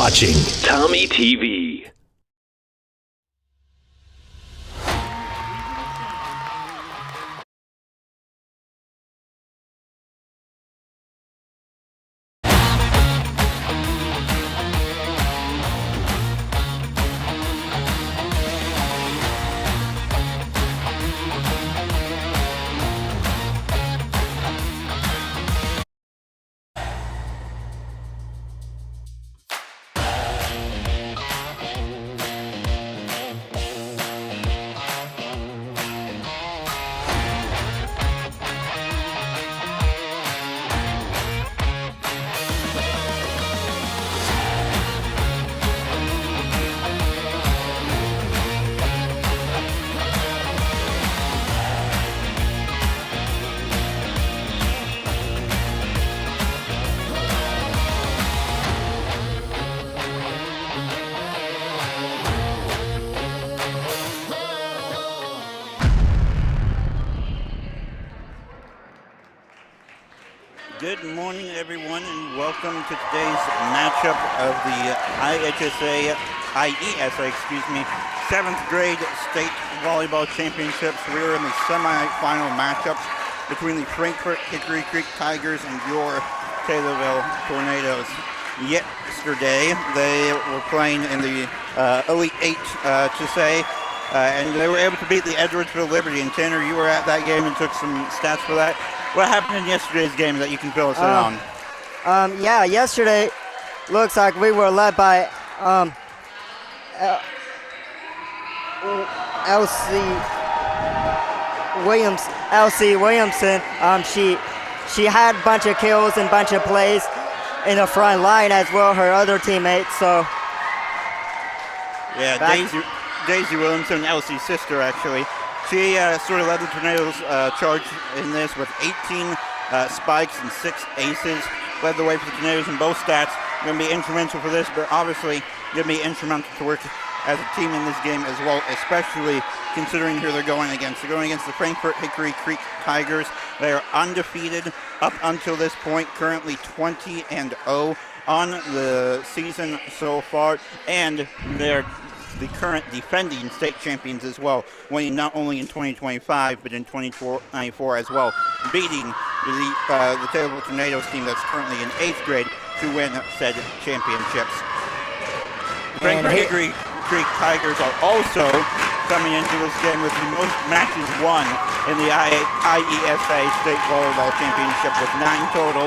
watching Tommy TV. Good morning, everyone, and welcome to today's matchup of the IESA, 7th grade state volleyball championships. We are in the semifinal matchups between the Frankfort Hickory Creek Tigers and your Taylorville Tornadoes. Yesterday, they were playing in the Elite Eight, and they were able to beat the Edwardsville Liberty. And Tanner, you were at that game and took some stats for that. What happened in yesterday's game that you can fill us in on? Yeah, yesterday looks like we were led by Elsie Williamson. She had a bunch of kills and a bunch of plays in the front line as well, her other teammates. So yeah, Daisy Williamson, Elsie's sister, actually. She sort of led the Tornadoes charge in this with 18 spikes and 6 aces. Led the way for the Tornadoes in both stats. Going to be instrumental for this, but obviously going to be instrumental to work as a team in this game as well, especially considering who they're going against. They're going against the Frankfort Hickory Creek Tigers. They are undefeated up until this point, currently 20-0 on the season so far, and they're the current defending state champions as well, winning not only in 2025 but in 2024 as well, beating the Taylorville Tornadoes team that's currently in 8th grade to win said championships. Frankfort Hickory Creek Tigers are also coming into this game with the most matches won in the IESA State Volleyball Championship with 9 total.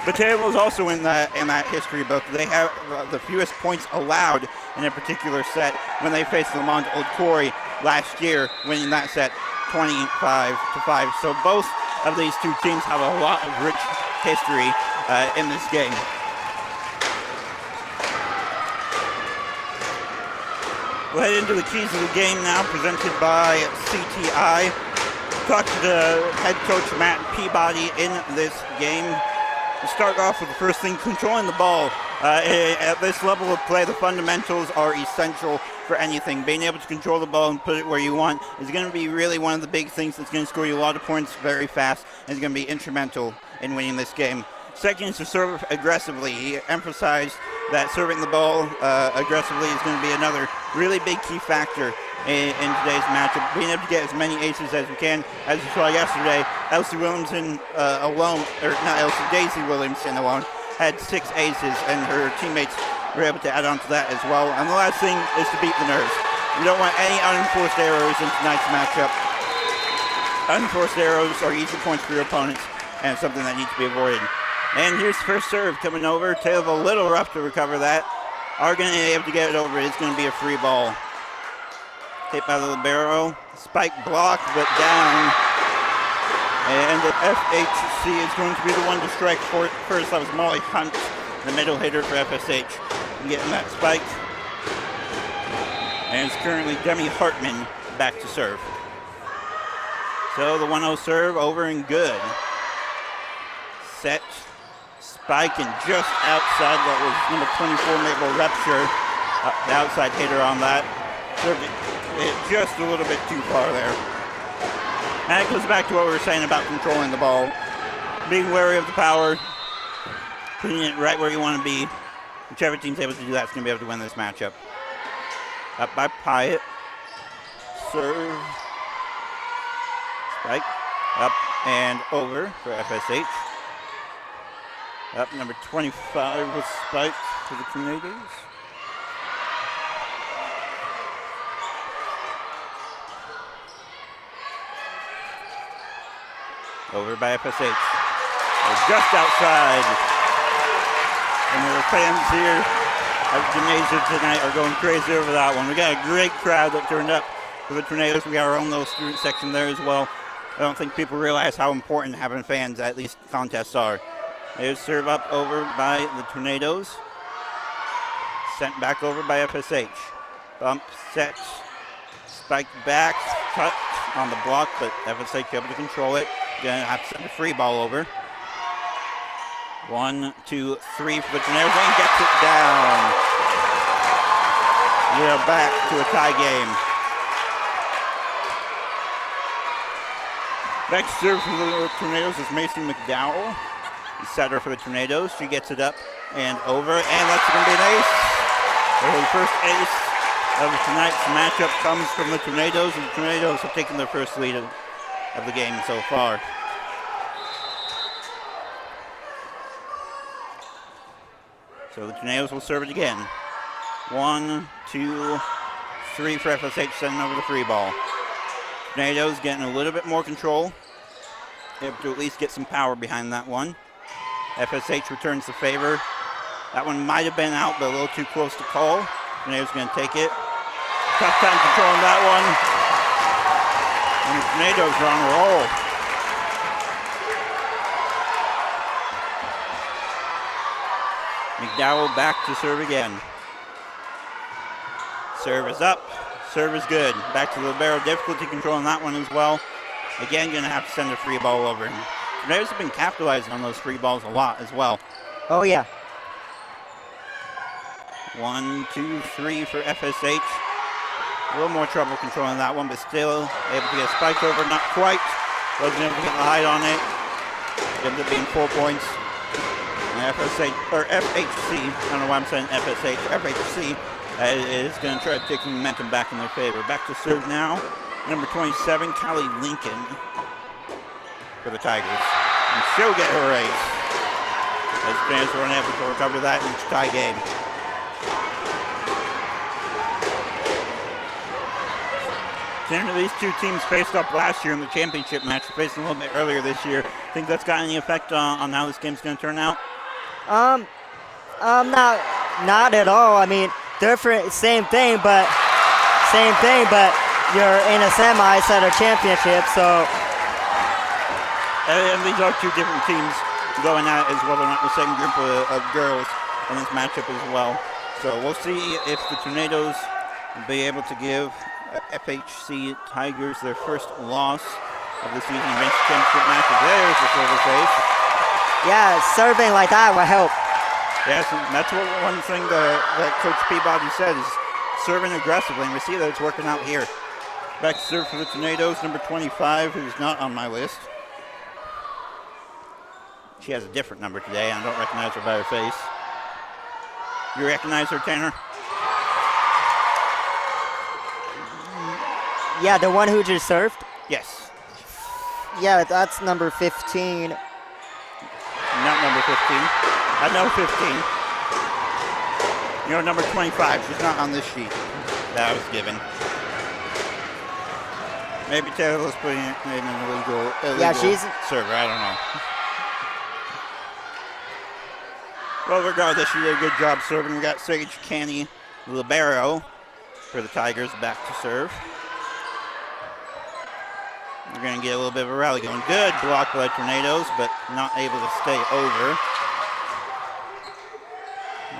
But Taylorville is also in that history book. They have the fewest points allowed in a particular set when they faced Lamont Old Quarry last year, winning that set 25-5. So both of these two teams have a lot of rich history in this game. We'll head into the keys of the game now, presented by CTI. Talk to the head coach, Matt Peabody, in this game. To start off with the first thing, controlling the ball. At this level of play, the fundamentals are essential for anything. Being able to control the ball and put it where you want is going to be really one of the big things that's going to score you a lot of points very fast and is going to be instrumental in winning this game. Second is to serve aggressively. He emphasized that serving the ball aggressively is going to be another really big key factor in today's matchup. Being able to get as many aces as we can. As you saw yesterday, Daisy Williamson alone had 6 aces, and her teammates were able to add on to that as well. And the last thing is to beat the nerves. You don't want any unenforced errors in tonight's matchup. Unenforced errors are easy points for your opponents, and something that needs to be avoided. And here's the first serve coming over. Taylorville a little rough to recover that. Are going to be able to get it over. It's going to be a free ball. Hit by the libero. Spike blocked, but down. And the FHC is going to be the one to strike for it first. That was Molly Hunt, the middle hitter for FSH, getting that spike. And it's currently Demi Hartman back to serve. So the 1-0 serve over and good. Set, spike, and just outside. That was number 24, Mabel Repsher, the outside hitter on that. Served it just a little bit too far there. And it goes back to what we were saying about controlling the ball. Being wary of the power, putting it right where you want to be. Whichever team's able to do that is going to be able to win this matchup. Up by Pyatt. Serve. Spike. Up and over for FSH. Up number 25 with Spike for the Tornadoes. Over by FSH. They're just outside. And the fans here at the gymnasium tonight are going crazy over that one. We got a great crowd that turned up for the Tornadoes. We got our own little student section there as well. I don't think people realize how important having fans at these contests are. There's serve up over by the Tornadoes. Sent back over by FSH. Bump, set, spike back, touch on the block, but FSH able to control it. Gonna have to send a free ball over. 1, 2, 3 for the Tornadoes and gets it down. We are back to a tie game. Next serve for the Tornadoes is Mason McDowell. The setter for the Tornadoes. She gets it up and over, and that's going to be an ace. The first ace of tonight's matchup comes from the Tornadoes, and the Tornadoes have taken their first lead of the game so far. So the Tornadoes will serve it again. 1, 2, 3 for FSH, sending over the free ball. Tornadoes getting a little bit more control. Able to at least get some power behind that one. FSH returns the favor. That one might have been out, but a little too close to call. Tornadoes going to take it. Tough time controlling that one. And the Tornadoes are on a roll. McDowell back to serve again. Serve is up. Serve is good. Back to the libero. Difficulty controlling that one as well. Again, going to have to send a free ball over. Tornadoes have been capitalizing on those free balls a lot as well. Oh, yeah. 1, 2, 3 for FSH. A little more trouble controlling that one, but still able to get spiked over. Not quite. Wasn't able to get the height on it. Ended up being 4 points. And FSH, or FHC, I don't know why I'm saying FSH, FHC is going to try to take the momentum back in their favor. Back to serve now. Number 27, Callie Lincoln for the Tigers. And she'll get her ace. As fans weren't able to recover that in each tie game. These two teams faced up last year in the championship match, facing a little bit earlier this year. Think that's got any effect on how this game's going to turn out? Not at all. I mean, different, same thing, but you're in a semis at a championship, so. And these are two different teams going at it as well. They're not the same group of girls in this matchup as well. So we'll see if the Tornadoes will be able to give FHC Tigers their first loss of the season against the championship match. There's the service ace. Yeah, serving like that will help. Yes, and that's one thing that Coach Peabody said is serving aggressively, and we see that it's working out here. Back to serve for the Tornadoes, number 25, who's not on my list. She has a different number today, and I don't recognize her by her face. You recognize her, Tanner? Yeah, the one who just served? Yes. Yeah, that's number 15. Not number 15. I know 15. You know, number 25. She's not on this sheet that I was given. Maybe Taylor was putting it in an illegal yeah, she's server. I don't know. Well, regardless, she did a good job serving. We got Sage Canny libero for the Tigers back to serve. We're going to get a little bit of a rally going. Good block by Tornadoes, but not able to stay over.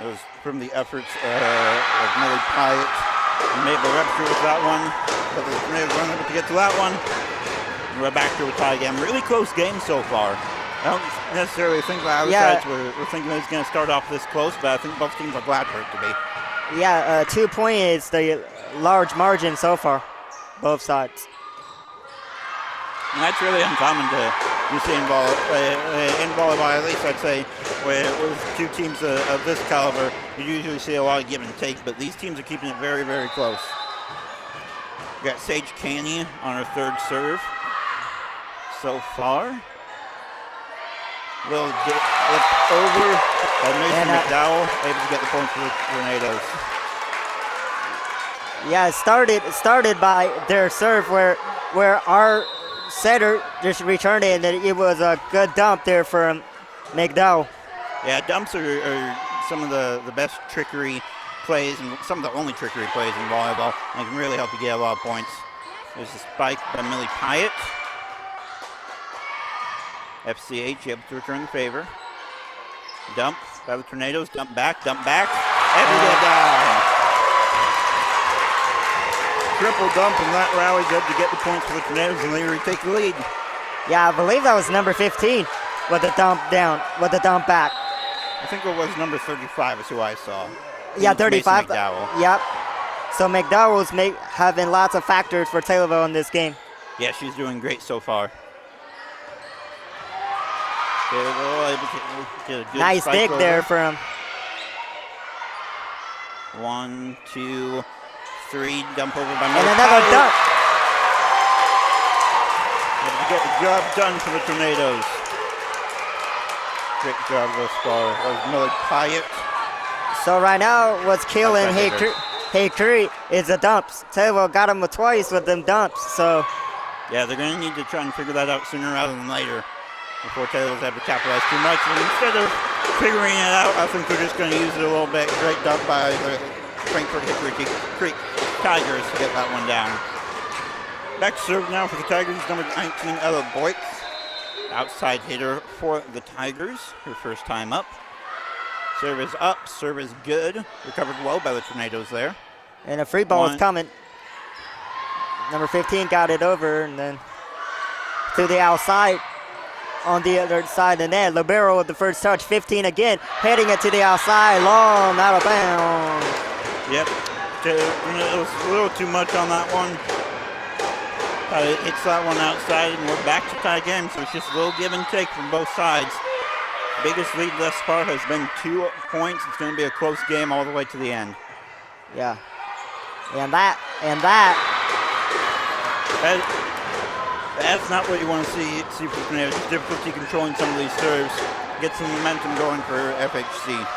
It was from the efforts of Millie Pyatt and Mabel Webster with that one. But the Tornadoes weren't able to get to that one. We're back to a tie game. Really close game so far. I don't necessarily think the other sides were thinking it was going to start off this close, but I think both teams are glad for it to be. Yeah, 2 point is the large margin so far, both sides. And that's really uncommon to see in volleyball, at least I'd say, with two teams of this caliber. You usually see a lot of give and take, but these teams are keeping it very, very close. We got Sage Canny on her third serve so far. Little dip over by Mason McDowell, able to get the point for the Tornadoes. Yeah, it started by their serve where our setter just returned it, and it was a good dump there from McDowell. Yeah, dumps are some of the best trickery plays and some of the only trickery plays in volleyball. And it can really help you get a lot of points. There's a spike by Millie Pyatt. FCH able to return the favor. Dump by the Tornadoes. Dump back. And we get down. Triple dump, and that rallies up to get the points for the Tornadoes, and they retake the lead. Yeah, I believe that was number 15 with the dump down, with the dump back. I think it was number 35 is who I saw. Yeah, 35. Mason McDowell. Yep. So McDowell's having lots of factors for Taylorville in this game. Yeah, she's doing great so far. Taylorville able to get a good nice dig over. there from. 1, 2, 3, dump over by And Millie another Pyatt. dump. Able to get the job done for the Tornadoes. Great job thus far. That was Millie Pyatt. So right now, what's killing Outside Hickory is the dumps. Taylorville got him twice with them dumps. So yeah, they're going to need to try and figure that out sooner rather than later before Taylorville's able to capitalize too much. And instead of figuring it out, I think they're just going to use it a little bit. Great dump by the Frankfort Hickory Creek Tigers to get that one down. Back to serve now for the Tigers, number 19, Ella Boyk. Outside hitter for the Tigers, her first time up. Serve is up, serve is good. Recovered well by the Tornadoes there. and a free ball is coming. Number 15 got it over and then to the outside on the other side of the net. Libero with the first touch, 15 again, heading it to the outside, long, out of bounds. Yep, it was a little too much on that one. It hits that one outside and we're back to tie game, so it's just a little give and take from both sides. Biggest lead thus far has been 2 points. It's going to be a close game all the way to the end. Yeah, That's not what you want to see from Tornadoes. It's difficulty controlling some of these serves. Get some momentum going for FHC.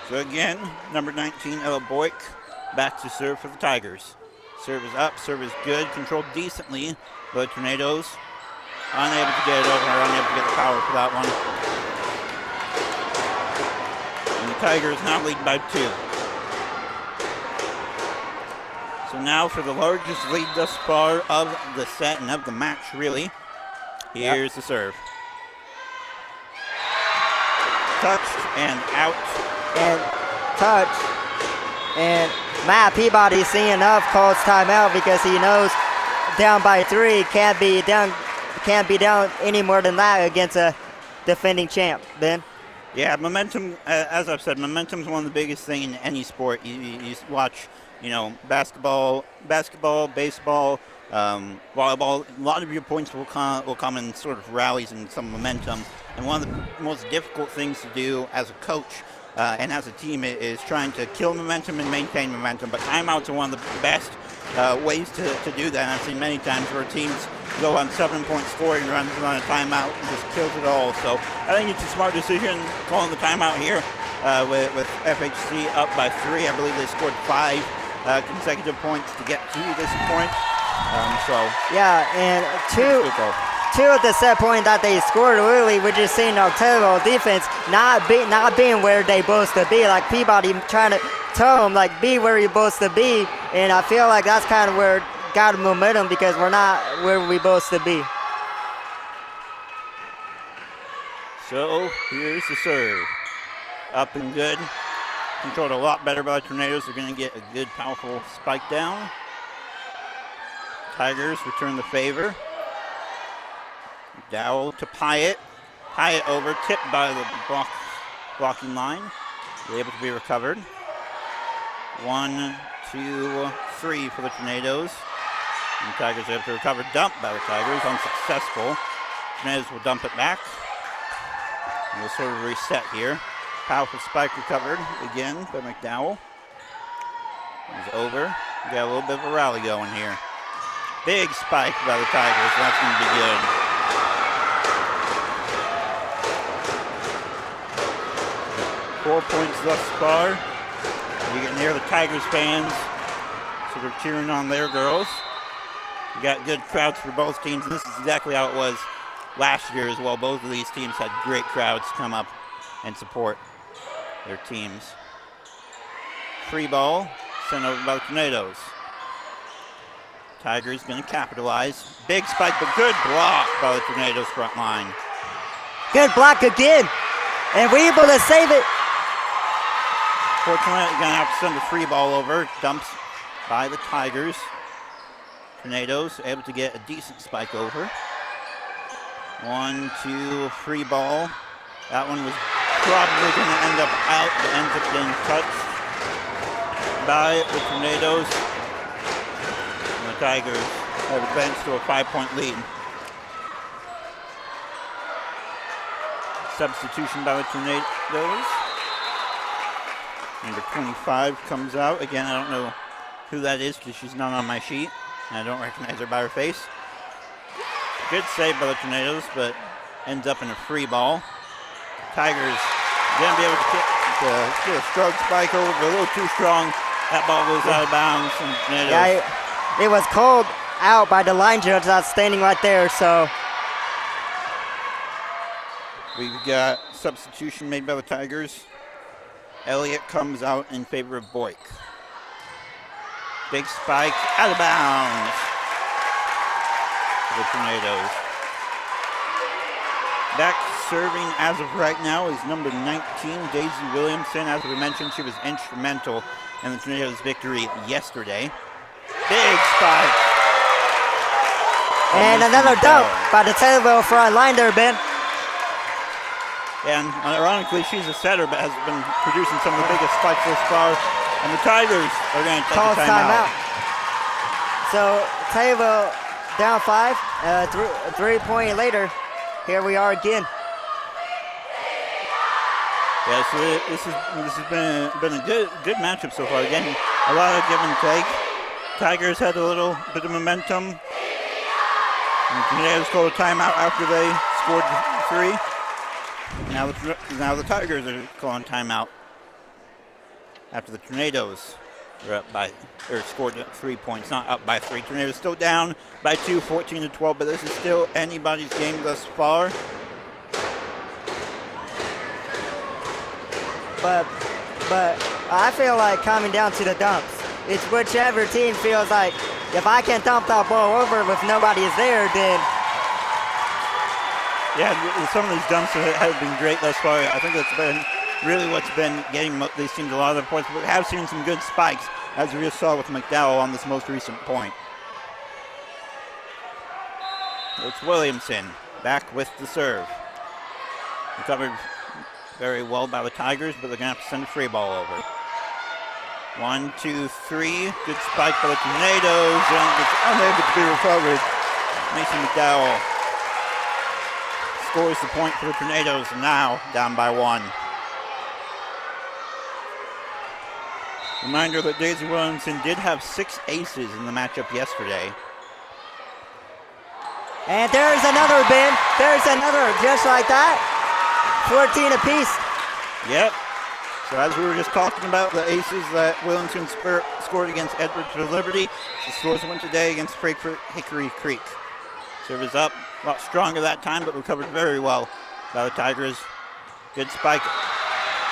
So again, number 19, Ella Boyk, back to serve for the Tigers. Serve is up, serve is good, controlled decently by the Tornadoes. Unable to get it over, unable to get the power for that one. And the Tigers now lead by 2. So now for the largest lead thus far of the set and of the match, really. Here's the serve. Touched and out. And touch. And Matt Peabody, seeing enough, calls timeout because he knows down by 3 can't be down any more than that against a defending champ. Ben? Yeah, momentum, as I've said, momentum is one of the biggest things in any sport. You watch, basketball, baseball, volleyball. A lot of your points will come in sort of rallies and some momentum. And one of the most difficult things to do as a coach and as a team is trying to kill momentum and maintain momentum. But timeouts are one of the best ways to do that. And I've seen many times where teams go on 7-point scoring runs and on a timeout and just kills it all. So I think it's a smart decision calling the timeout here with FHC up by 3. I believe they scored 5 consecutive points to get to this point. Yeah, and two at the set point that they scored early, we're just seeing Taylorville defense not being where they supposed to be. Like Peabody trying to tell them, like, be where you're supposed to be. And I feel like that's kind of where got momentum because we're not where we're supposed to be. So here's the serve. Up and good. Controlled a lot better by the Tornadoes. They're going to get a good, powerful spike down. Tigers return the favor. Dowell to Pyatt. Pyatt over, tipped by the blocking line. Able to be recovered. 1, 2, 3 for the Tornadoes. And the Tigers are able to recover. Dump by the Tigers, unsuccessful. Tornadoes will dump it back. And we'll sort of reset here. Powerful spike recovered again by McDowell. It's over. We got a little bit of a rally going here. Big spike by the Tigers. That's going to be good. Four points thus far. You can hear the Tigers fans, so they're cheering on their girls. We got good crowds for both teams, and this is exactly how it was last year as well. Both of these teams had great crowds come up and support their teams. Free ball sent over by the Tornadoes. Tigers going to capitalize. Big spike, but good block by the Tornadoes front line. Good block again, and we're able to save it. Fortunately, going to have to send a free ball over. Dumps by the Tigers. Tornadoes able to get a decent spike over. 1, 2, free ball. That one was probably going to end up out, but ends up getting touched by the Tornadoes. And the Tigers have advanced to a 5-point lead. Substitution by the Tornadoes. Number 25 comes out. Again, I don't know who that is because she's not on my sheet. And I don't recognize her by her face. Good save by the Tornadoes, but ends up in a free ball. Tigers going to be able to get a strong spike over, but a little too strong. That ball goes out of bounds. And Tornadoes. Yeah, it was called out by the line judge that's standing right there, so. We've got substitution made by the Tigers. Elliott comes out in favor of Boyk. Big spike, out of bounds for the Tornadoes. Back serving as of right now is number 19, Daisy Williamson. As we mentioned, she was instrumental in the Tornadoes' victory yesterday. Big spike. And another dunk by the Taylorville front line there, Ben. And ironically, she's a setter, but has been producing some of the biggest spikes thus far. And the Tigers are going to take a timeout. So Taylorville down 5, 3 point later. Here we are again. Yeah, so this has been a good matchup so far. Again, a lot of give and take. Tigers had a little bit of momentum. And the Tornadoes called a timeout after they scored 3. Now the Tigers are calling timeout after the Tornadoes are up by, or scored 3 points, not up by 3. Tornadoes still down by 2, 14-12, but this is still anybody's game thus far. But I feel like coming down to the dumps. It's whichever team feels like if I can dump that ball over if nobody is there, then. Yeah, some of these dumps have been great thus far. I think that's been really what's been getting these teams a lot of their points. But we have seen some good spikes, as we just saw with McDowell on this most recent point. It's Williamson back with the serve. Recovered very well by the Tigers, but they're going to have to send a free ball over. 1, 2, 3. Good spike by the Tornadoes. And it's unable to be recovered. Mason McDowell scores the point for the Tornadoes, now down by 1. Reminder that Daisy Williamson did have 6 aces in the matchup yesterday. And there's another, Ben. There's another, just like that. 14 apiece. Yep. So as we were just talking about, the aces that Williamson scored against Edwards for Liberty, she scores one today against Frankfort Hickory Creek. Serve is up, a lot stronger that time, but recovered very well by the Tigers. Good spike.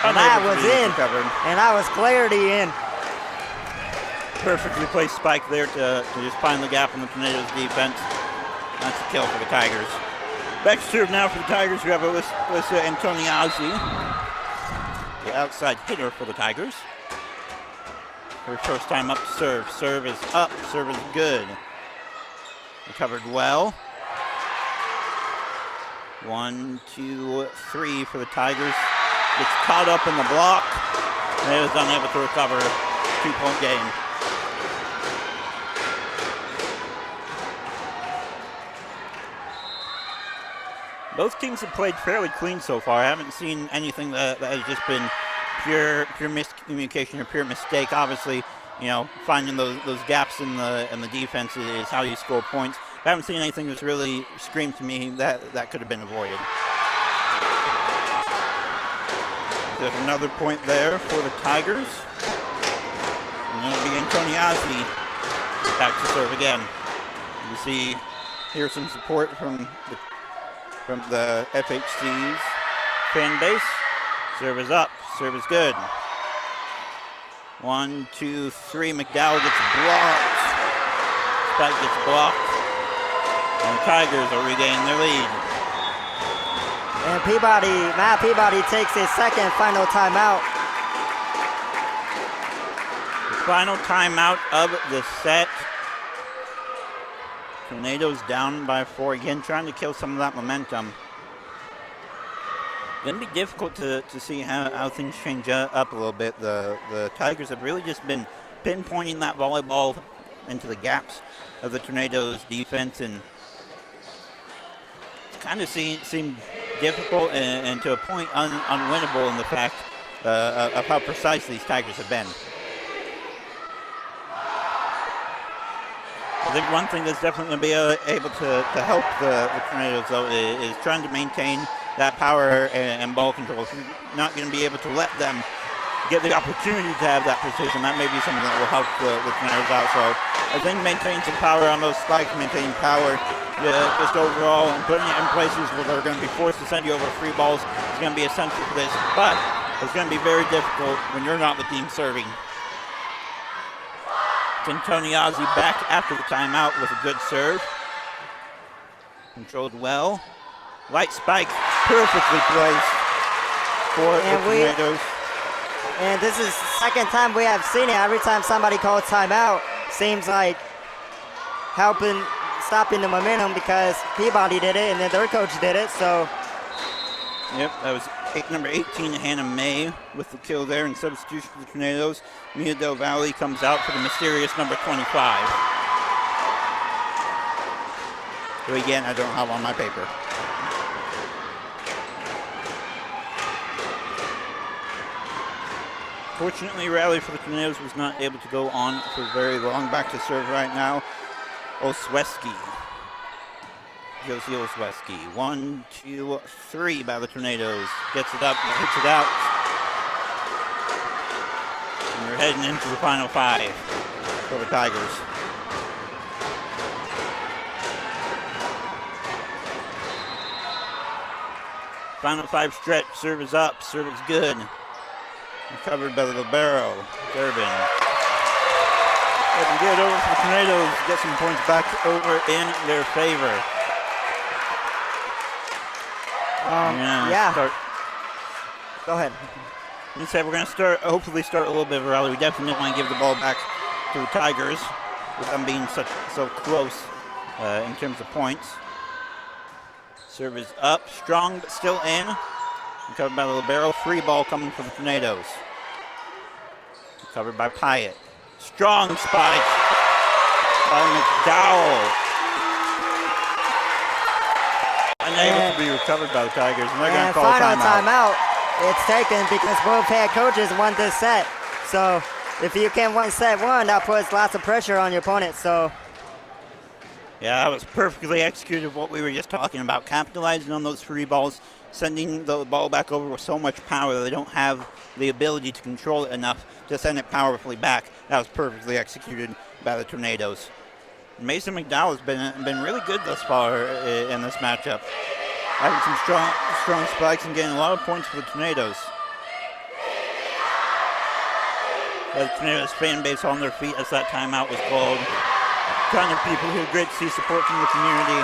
And that was in. Recovered. And that was clarity in. Perfectly placed spike there to just find the gap in the Tornadoes defense. That's a kill for the Tigers. Back to serve now for the Tigers. We have Alyssa Antoniazzi, the outside hitter for the Tigers. Her first time up to serve. Serve is up. Serve is good. Recovered well. 1, 2, 3 for the Tigers. Gets caught up in the block. And it was unable to recover. 2-point game. Both teams have played fairly clean so far. I haven't seen anything that has just been pure miscommunication or pure mistake. Obviously, you know, finding those gaps in the defense is how you score points. I haven't seen anything that's really screamed to me that could have been avoided. There's another point there for the Tigers. And it'll be Antoniazzi back to serve again. You see here some support from the FHC's fan base. Serve is up. Serve is good. 1, 2, 3. McDowell gets blocked. Spike gets blocked. And the Tigers will regain their lead. And Matt Peabody takes his second final timeout. The final timeout of the set. Tornadoes down by 4 again, trying to kill some of that momentum. Going to be difficult to see how things change up a little bit. The Tigers have really just been pinpointing that volleyball into the gaps of the Tornadoes' defense, and kind of seemed difficult and to a point unwinnable in the fact of how precise these Tigers have been. I think one thing that's definitely going to be able to help the Tornadoes, though, is trying to maintain that power and ball control. If you're not going to be able to let them get the opportunity to have that precision, that may be something that will help the Tornadoes out. So I think maintaining some power on those spikes, maintaining power just overall, and putting it in places where they're going to be forced to send you over free balls is going to be essential for this. But it's going to be very difficult when you're not the team serving. Antoniazzi back after the timeout with a good serve. Controlled well. Light spike, perfectly placed for the Tornadoes. And this is the second time we have seen it. Every time somebody calls timeout, seems like stopping the momentum, because Peabody did it and then their coach did it. So. Yep, that was number 18, Hannah May, with the kill there in substitution for the Tornadoes. Mia Del Valle comes out for the mysterious number 25. Who again, I don't have on my paper. Fortunately, rally for the Tornadoes was not able to go on for very long. Back to serve right now, Osweski. Josie Osweski. 1, 2, 3 by the Tornadoes. Gets it up, hits it out. And we're heading into the final 5 for the Tigers. Final 5 stretch. Serve is up. Serve is good. Recovered by the libero, Durbin. Looking good over for the Tornadoes. Get some points back over in their favor. Yeah. Go ahead. We're going to hopefully start a little bit of a rally. We definitely want to give the ball back to the Tigers, with them being so close in terms of points. Serve is up, strong but still in. Covered by the libero. Free ball coming for the Tornadoes. Covered by Pyatt. Strong spike by McDowell. Unable to be recovered by the Tigers, and they're going to call final timeout. It's taken because both head coaches won this set. So if you can win set 1, that puts lots of pressure on your opponent. So. Yeah, that was perfectly executed what we were just talking about. Capitalizing on those free balls, sending the ball back over with so much power that they don't have the ability to control it enough to send it powerfully back. That was perfectly executed by the Tornadoes. Mason McDowell has been really good thus far in this matchup. Having some strong spikes and getting a lot of points for the Tornadoes. The Tornadoes fan base on their feet as that timeout was called. Kind of people here, great to see support from the community.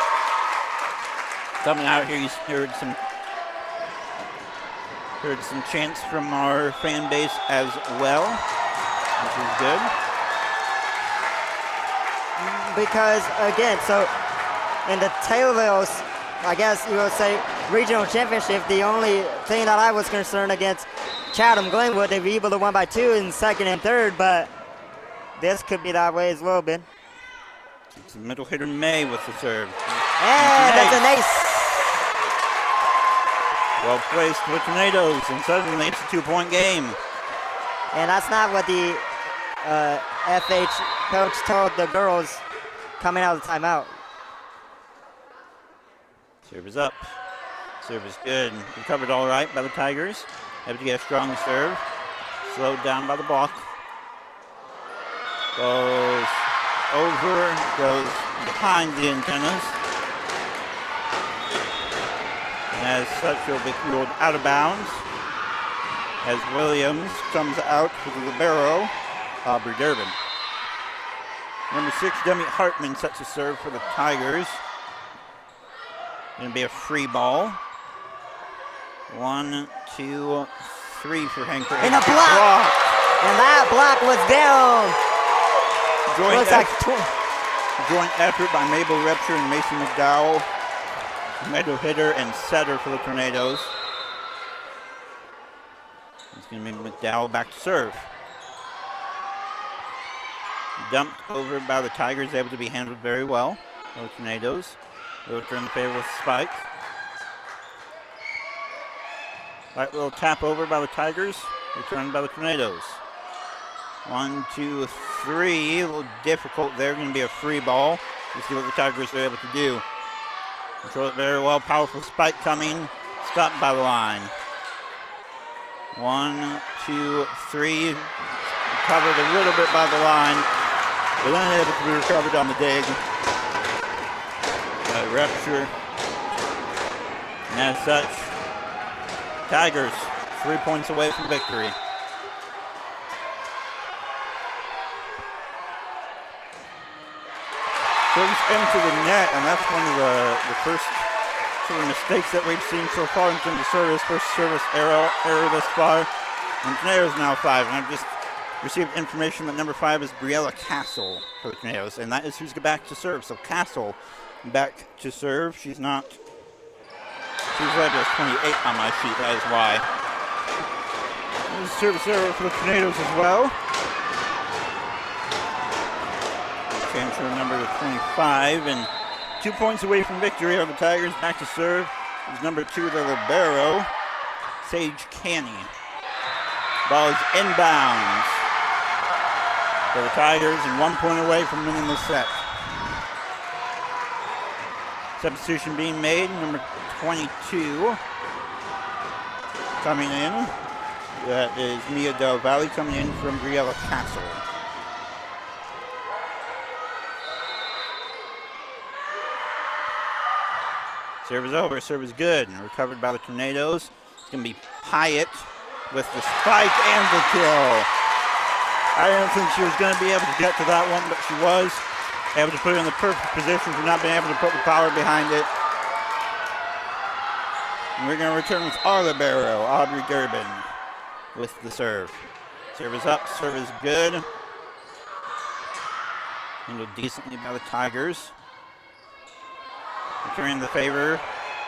Coming out here, you heard some chants from our fan base as well, which is good. Because again, so in the Taylorville's, I guess you would say, regional championship, the only thing that I was concerned against Chatham Glenwood, they were able to win by 2 in second and third, but this could be that way as well, Ben. It's the middle hitter May with the serve. And that's an ace. Well placed for the Tornadoes, and suddenly it's a 2-point game. And that's not what the FH coach told the girls coming out of the timeout. Serve is up. Serve is good. Recovered all right by the Tigers. Able to get a strong serve. Slowed down by the block. Goes over, goes behind the antennas. And as such, will be ruled out of bounds. As Williams comes out for the libero, Aubrey Durbin. Number 6, Demi Hartman sets a serve for the Tigers. Going to be a free ball. 1, 2, 3 for Hanker. And a block! And that block was down. Joint effort by Mabel Repture and Mason McDowell. Middle hitter and setter for the Tornadoes. It's going to be McDowell back to serve. Dumped over by the Tigers, able to be handled very well. The Tornadoes. They'll turn the favor with Spike. Light little tap over by the Tigers. Returned by the Tornadoes. 1, 2, 3. A little difficult there. Going to be a free ball. Let's see what the Tigers are able to do. Control it very well. Powerful spike coming. Stopped by the line. 1, 2, 3. Covered a little bit by the line. But unable to be recovered on the dig. Rupture. And as such, Tigers 3 points away from victory. Service into the net, and that's one of the first sort of mistakes that we've seen so far in terms of service. First service error thus far. And Tornadoes now 5. And I've just received information that number 5 is Briella Castle for the Tornadoes, and that is who's back to serve. So Castle back to serve. She's labeled as 28 on my sheet, that is why. There's a service error for the Tornadoes as well. Change her number to 25, and 2 points away from victory are the Tigers. Back to serve is number 2, the libero, Sage Canny. Ball is inbounds for the Tigers, and 1 point away from winning the set. Substitution being made, number 22 coming in. That is Mia Del Valle coming in from Briella Castle. Serve is over, serve is good, and recovered by the Tornadoes. It's going to be Hyatt with the spike and the kill. I didn't think she was going to be able to get to that one, but she was able to put it in the perfect position for not being able to put the power behind it. And we're going to return with our libero, Aubrey Durbin, with the serve. Serve is up, serve is good. Handled decently by the Tigers. Returning the favor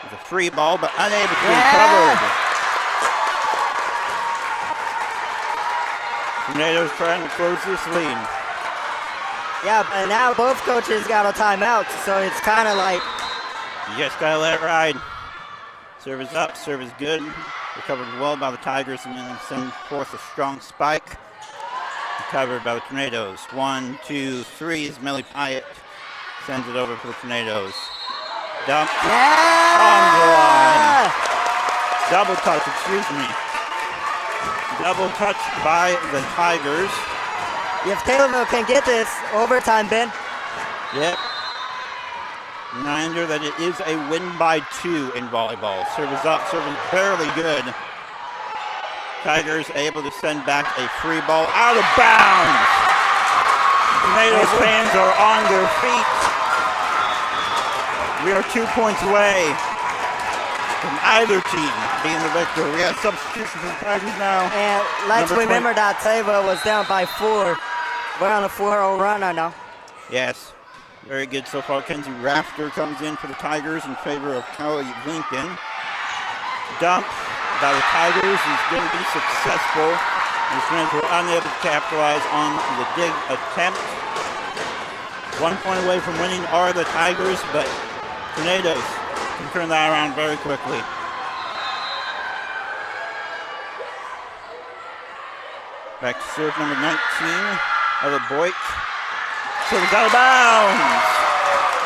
with a free ball, but unable to be recovered. Tornadoes trying to close this lead. Yeah, but now both coaches got a timeout, so it's kind of like... You just got to let it ride. Serve is up, serve is good. Recovered well by the Tigers, and then send forth a strong spike. Recovered by the Tornadoes. 1, 2, 3 is Millie Hyatt. Sends it over for the Tornadoes. Dump on the line. Double touch, excuse me. Double touch by the Tigers. If Taylorville can get this, overtime, Ben. Yep. Reminder that it is a win by 2 in volleyball. Serve is up, serve is barely good. Tigers able to send back a free ball out of bounds. Tornadoes fans are on their feet. We are 2 points away from either team being the victor. We got substitution for the Tigers now. And let's remember that Taylorville was down by 4. We're on a 4-0 run right now. Yes, very good so far. Kenzie Rafter comes in for the Tigers in favor of Kelly Lincoln. Dump by the Tigers is going to be successful. The Twins were unable to capitalize on the dig attempt. 1 point away from winning are the Tigers, but Tornadoes can turn that around very quickly. Back to serve number 19, Ella Boyk. Serve is out of bounds.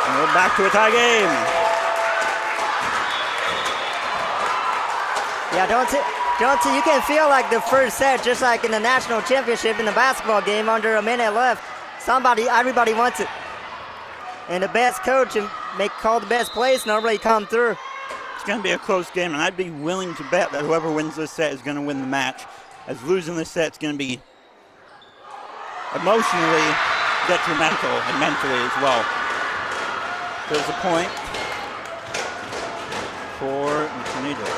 And we're back to a tie game. Yeah, you can feel like the first set, just like in the national championship in the basketball game, under a minute left. Everybody wants it. And the best coach and call the best plays normally come through. It's going to be a close game, and I'd be willing to bet that whoever wins this set is going to win the match, as losing this set is going to be emotionally detrimental and mentally as well. There's a point for the Tornadoes.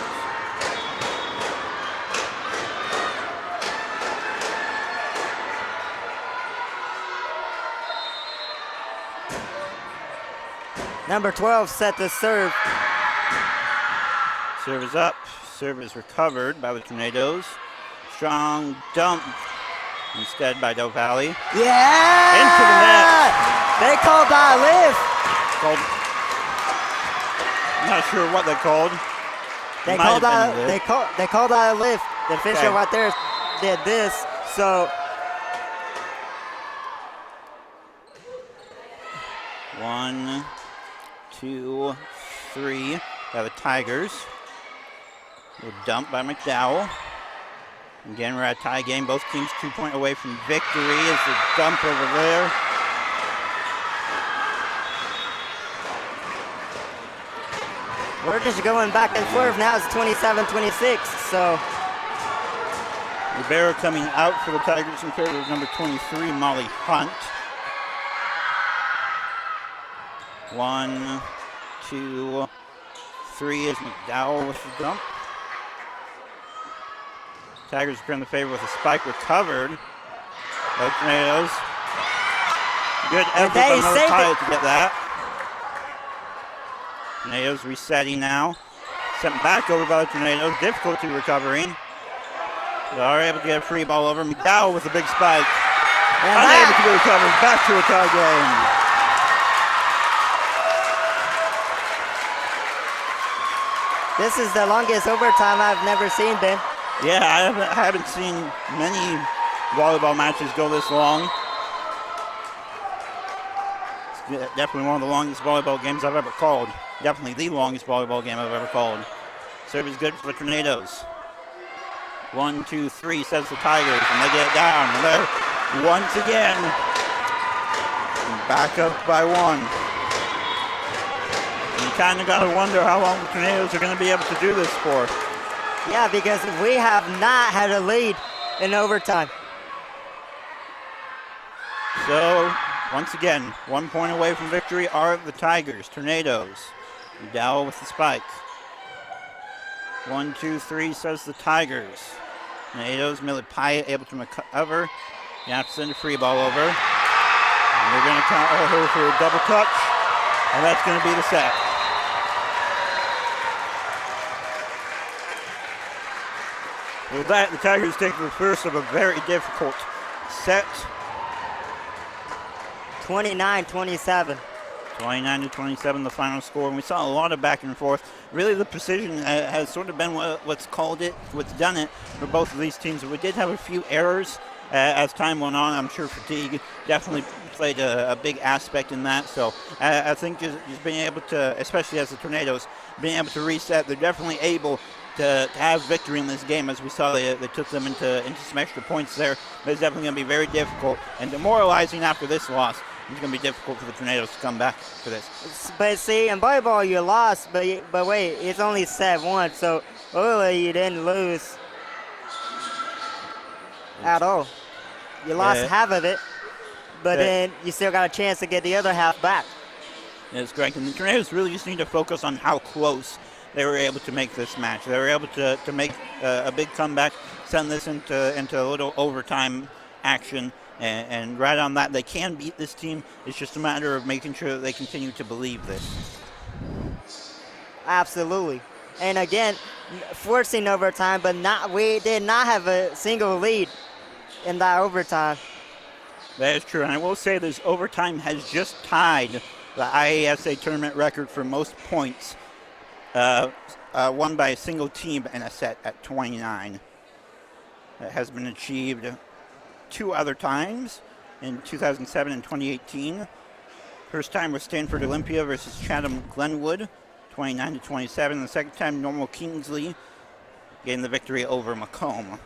Number 12 set the serve. Serve is up. Serve is recovered by the Tornadoes. Strong dump instead by Doe Valley. Yeah! Into the net. They called that a lift. I'm not sure what they called. They called that a lift. The official right there did this. So 1, 2, 3 by the Tigers. Little dump by McDowell. Again, we're at a tie game. Both teams 2 point away from victory. Is the dump over there. We're just going back and forth. Now it's 27-26, so. Rivera coming out for the Tigers in favor of number 23, Molly Hunt. 1, 2, 3 is McDowell with the dump. Tigers return the favor with a spike recovered. By Tornadoes. Good effort by another tie to get that. Tornadoes resetting now. Sent back over by the Tornadoes. Difficulty recovering. They are able to get a free ball over. McDowell with a big spike. Unable to be recovered. Back to a tie game. This is the longest overtime I've never seen, Ben. Yeah, I haven't seen many volleyball matches go this long. It's definitely one of the longest volleyball games I've ever called. Definitely the longest volleyball game I've ever called. Serve is good for the Tornadoes. 1, 2, 3 says the Tigers, and they get it down. And they're once again back up by 1. You kind of got to wonder how long the Tornadoes are going to be able to do this for. Yeah, because we have not had a lead in overtime. So, once again, 1 point away from victory are the Tigers. Tornadoes. McDowell with the spike. 1, 2, 3 says the Tigers. Tornadoes, Millie Pyatt able to recover. You have to send a free ball over. And they're going to count her for a double touch. And that's going to be the set. With that, the Tigers take the first of a very difficult set. 29-27. 29-27, the final score. And we saw a lot of back and forth. Really, the precision has sort of been what's done it for both of these teams. We did have a few errors as time went on. I'm sure fatigue definitely played a big aspect in that. So I think just being able to, especially as the Tornadoes, being able to reset, they're definitely able to have victory in this game. As we saw, they took them into some extra points there. But it's definitely going to be very difficult and demoralizing after this loss. It's going to be difficult for the Tornadoes to come back for this. But see, in volleyball, you lost, but wait, it's only set 1, so really you didn't lose at all. You lost half of it, but then you still got a chance to get the other half back. That's correct. And the Tornadoes really just need to focus on how close they were able to make this match. They were able to make a big comeback, send this into a little overtime action. And right on that, they can beat this team. It's just a matter of making sure that they continue to believe this. Absolutely. And again, forcing overtime, but we did not have a single lead in that overtime. That is true. And I will say this overtime has just tied the IASA tournament record for most points won by a single team in a set at 29. That has been achieved two other times in 2007 and 2018. First time was Stanford Olympia versus Chatham Glenwood, 29-27. The second time, Normal Kingsley getting the victory over Macomb,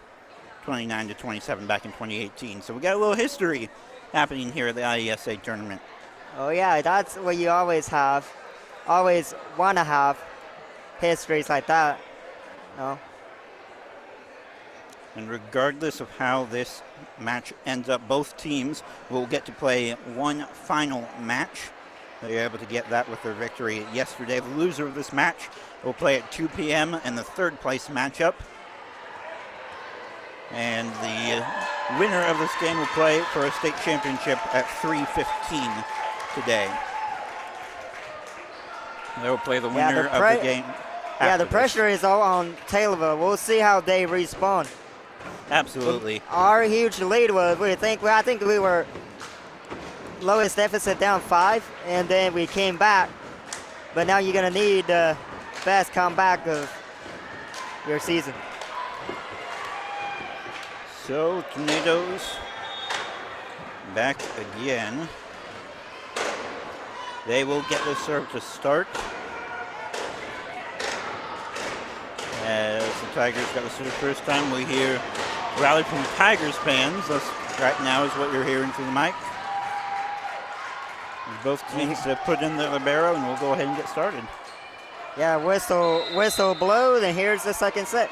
29-27 back in 2018. So we got a little history happening here at the IESA tournament. Oh yeah, that's what you always have. Always want to have histories like that. No. And regardless of how this match ends up, both teams will get to play one final match. They were able to get that with their victory yesterday. The loser of this match will play at 2 p.m. in the third place matchup. And the winner of this game will play for a state championship at 3:15 today. They will play the winner of the game. Yeah, the pressure is all on Taylorville. We'll see how they respond. Absolutely. Our huge lead was, I think we were lowest deficit down 5, and then we came back. But now you're going to need the best comeback of your season. So, Tornadoes back again. They will get the serve to start. As the Tigers got the serve first time, we hear rally from Tigers fans. That's right now is what you're hearing through the mic. Both teams have put in the libero, and we'll go ahead and get started. Yeah, whistle blow, then here's the second set.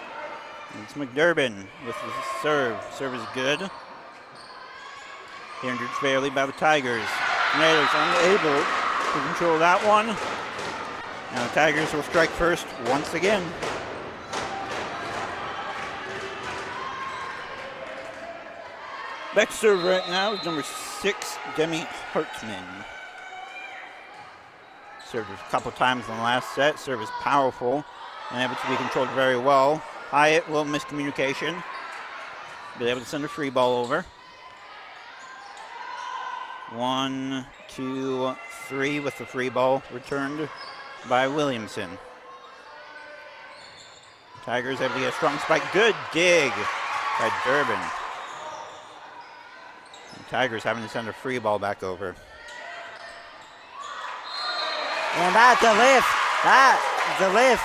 It's McDurbin with the serve. Serve is good. Hindered fairly by the Tigers. Tornadoes unable to control that one. Now the Tigers will strike first once again. Back to serve right now is number 6, Demi Hartman. Served a couple times in the last set. Serve is powerful and able to be controlled very well. Hyatt, little miscommunication. Been able to send a free ball over. 1, 2, 3 with the free ball returned by Williamson. Tigers able to get a strong spike. Good dig by Durbin. And Tigers having to send a free ball back over. And that's the lift. That's the lift.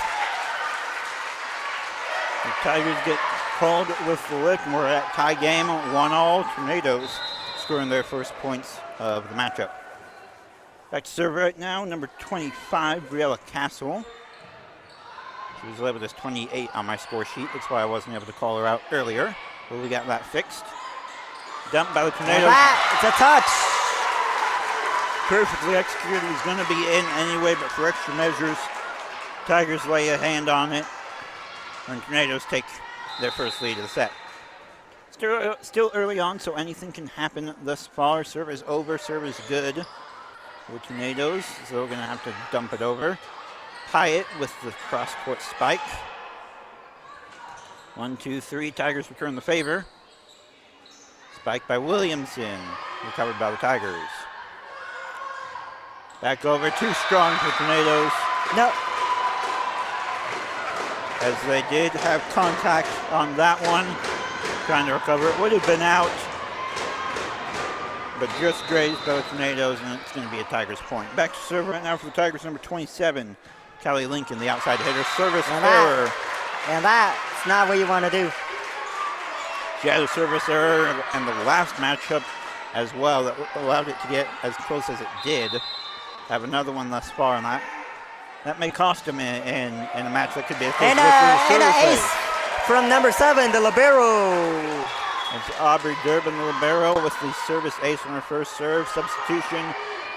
The Tigers get called with the lift, and we're at tie game, 1-1. Tornadoes scoring their first points of the matchup. Back to serve right now, number 25, Briella Castle. She was labeled as 28 on my score sheet. That's why I wasn't able to call her out earlier. But we got that fixed. Dumped by the Tornadoes. It's a touch. Perfectly executed. He's going to be in anyway, but for extra measures, Tigers lay a hand on it, and Tornadoes take their first lead of the set. Still early on, so anything can happen thus far. Serve is over. Serve is good for Tornadoes, so we're going to have to dump it over. Hyatt with the cross-court spike. 1, 2, 3. Tigers return the favor. Spike by Williamson. Recovered by the Tigers. Back over. Too strong for Tornadoes. No. As they did have contact on that one. Trying to recover. It would have been out. But just grazed by the Tornadoes, and it's going to be a Tigers point. Back to serve right now for the Tigers, number 27, Callie Lincoln, the outside hitter. Service error. And that's not what you want to do. She had a service error in the last matchup as well that allowed it to get as close as it did. Have another one thus far, and that may cost him in a match that could be a close. And an ace from number 7, the libero. It's Aubrey Durbin, the libero, with the service ace on her first serve. Substitution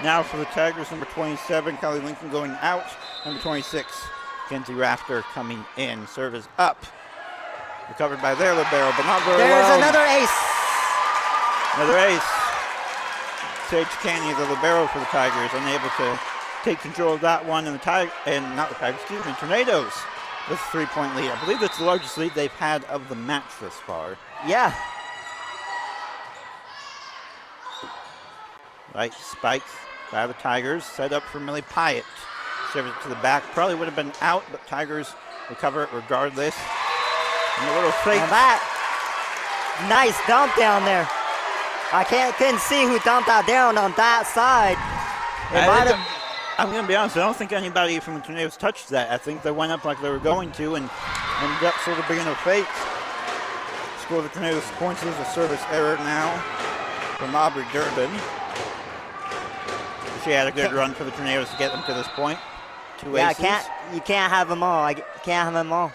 now for the Tigers, number 27, Callie Lincoln going out. Number 26, Kenzie Rafter coming in. Serve is up. Recovered by their libero, but not very well. There's another ace. Another ace. Sage Canny, the libero for the Tigers, unable to take control of that one. And Tornadoes with a 3-point lead. I believe that's the largest lead they've had of the match thus far. Yeah. Right spike by the Tigers, set up for Millie Pyatt. Serves it to the back, probably would have been out, but Tigers recover it regardless. And a little fake. And that nice dump down there. I couldn't see who dumped that down on that side. It might have. I'm going to be honest, I don't think anybody from the Tornadoes touched that. I think they went up like they were going to and ended up sort of being a fake. Score the Tornadoes points is a service error now from Aubrey Durbin. She had a good run for the Tornadoes to get them to this point. 2 aces. You can't have them all. I can't have them all.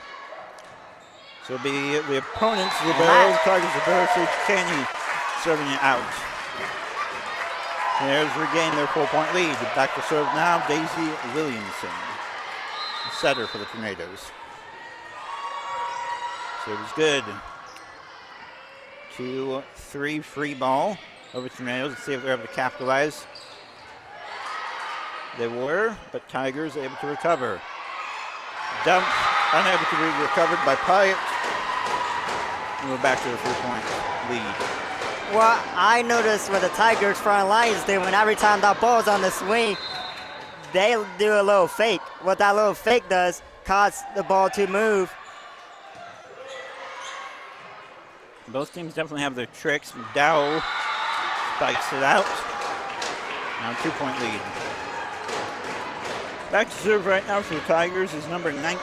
So it'll be the opponents, the Barrels, Tigers, the Barrels, Sage Canny serving it out. There's regained their 4-point lead. Back to serve now, Daisy Williamson, the setter for the Tornadoes. Serve is good. 2-3 free ball over Tornadoes. Let's see if they're able to capitalize. They were, but Tigers able to recover. Dump, unable to be recovered by Pyatt. And we're back to the 3-point lead. What I noticed with the Tigers front lines did when every time that ball's on the swing, they do a little fake. What that little fake does, cause the ball to move. Both teams definitely have their tricks. McDowell spikes it out. Now 2-point lead. Back to serve right now for the Tigers is number 19,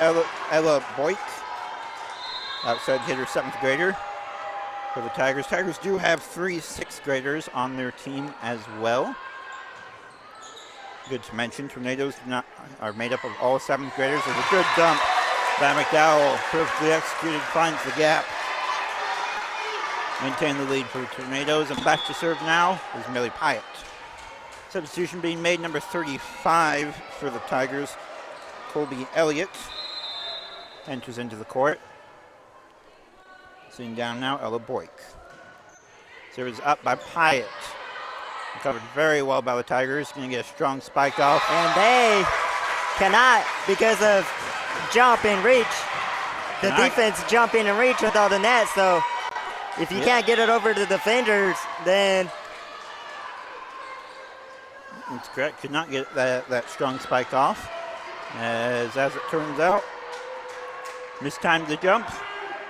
Ella Boyk. Outside hitter, 7th grader for the Tigers. Tigers do have 3 6th graders on their team as well. Good to mention, Tornadoes are made up of all 7th graders. There's a good dump by McDowell. Perfectly executed, finds the gap. Maintain the lead for the Tornadoes. And back to serve now is Millie Pyatt. Substitution being made, number 35 for the Tigers. Colby Elliott enters into the court. Sitting down now, Ella Boyk. Serve is up by Pyatt. Covered very well by the Tigers. Going to get a strong spike off. And they cannot, because of jump and reach. The defense jump in and reach with all the nets. So if you can't get it over to the defenders, then... That's correct. Could not get that strong spike off. As it turns out, mistimed the jump.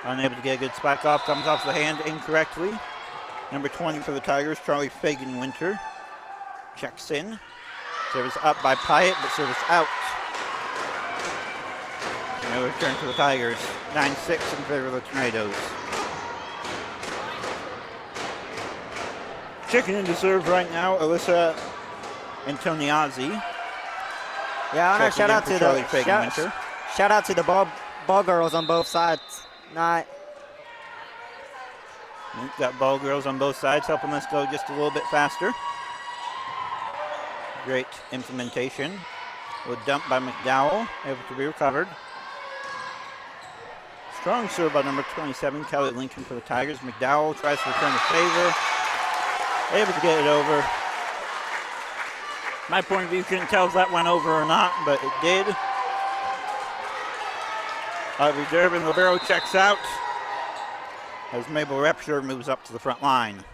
Unable to get a good spike off. Comes off the hand incorrectly. Number 20 for the Tigers, Charlie Fagan-Winter. Checks in. Service up by Pyatt, but service out. No return for the Tigers. 9-6 in favor of the Tornadoes. Checking in to serve right now, Alyssa Antoniazzi. Yeah, I want to shout out to Charlie Fagan-Winter. Shout out to the ball girls on both sides. Got ball girls on both sides, helping us go just a little bit faster. Great implementation. A dump by McDowell, able to be recovered. Strong serve by number 27, Kelly Lincoln for the Tigers. McDowell tries to return the favor. Able to get it over. My point of view, couldn't tell if that went over or not, but it did. Aubrey Durbin, libero checks out as Mabel Repsher moves up to the front line.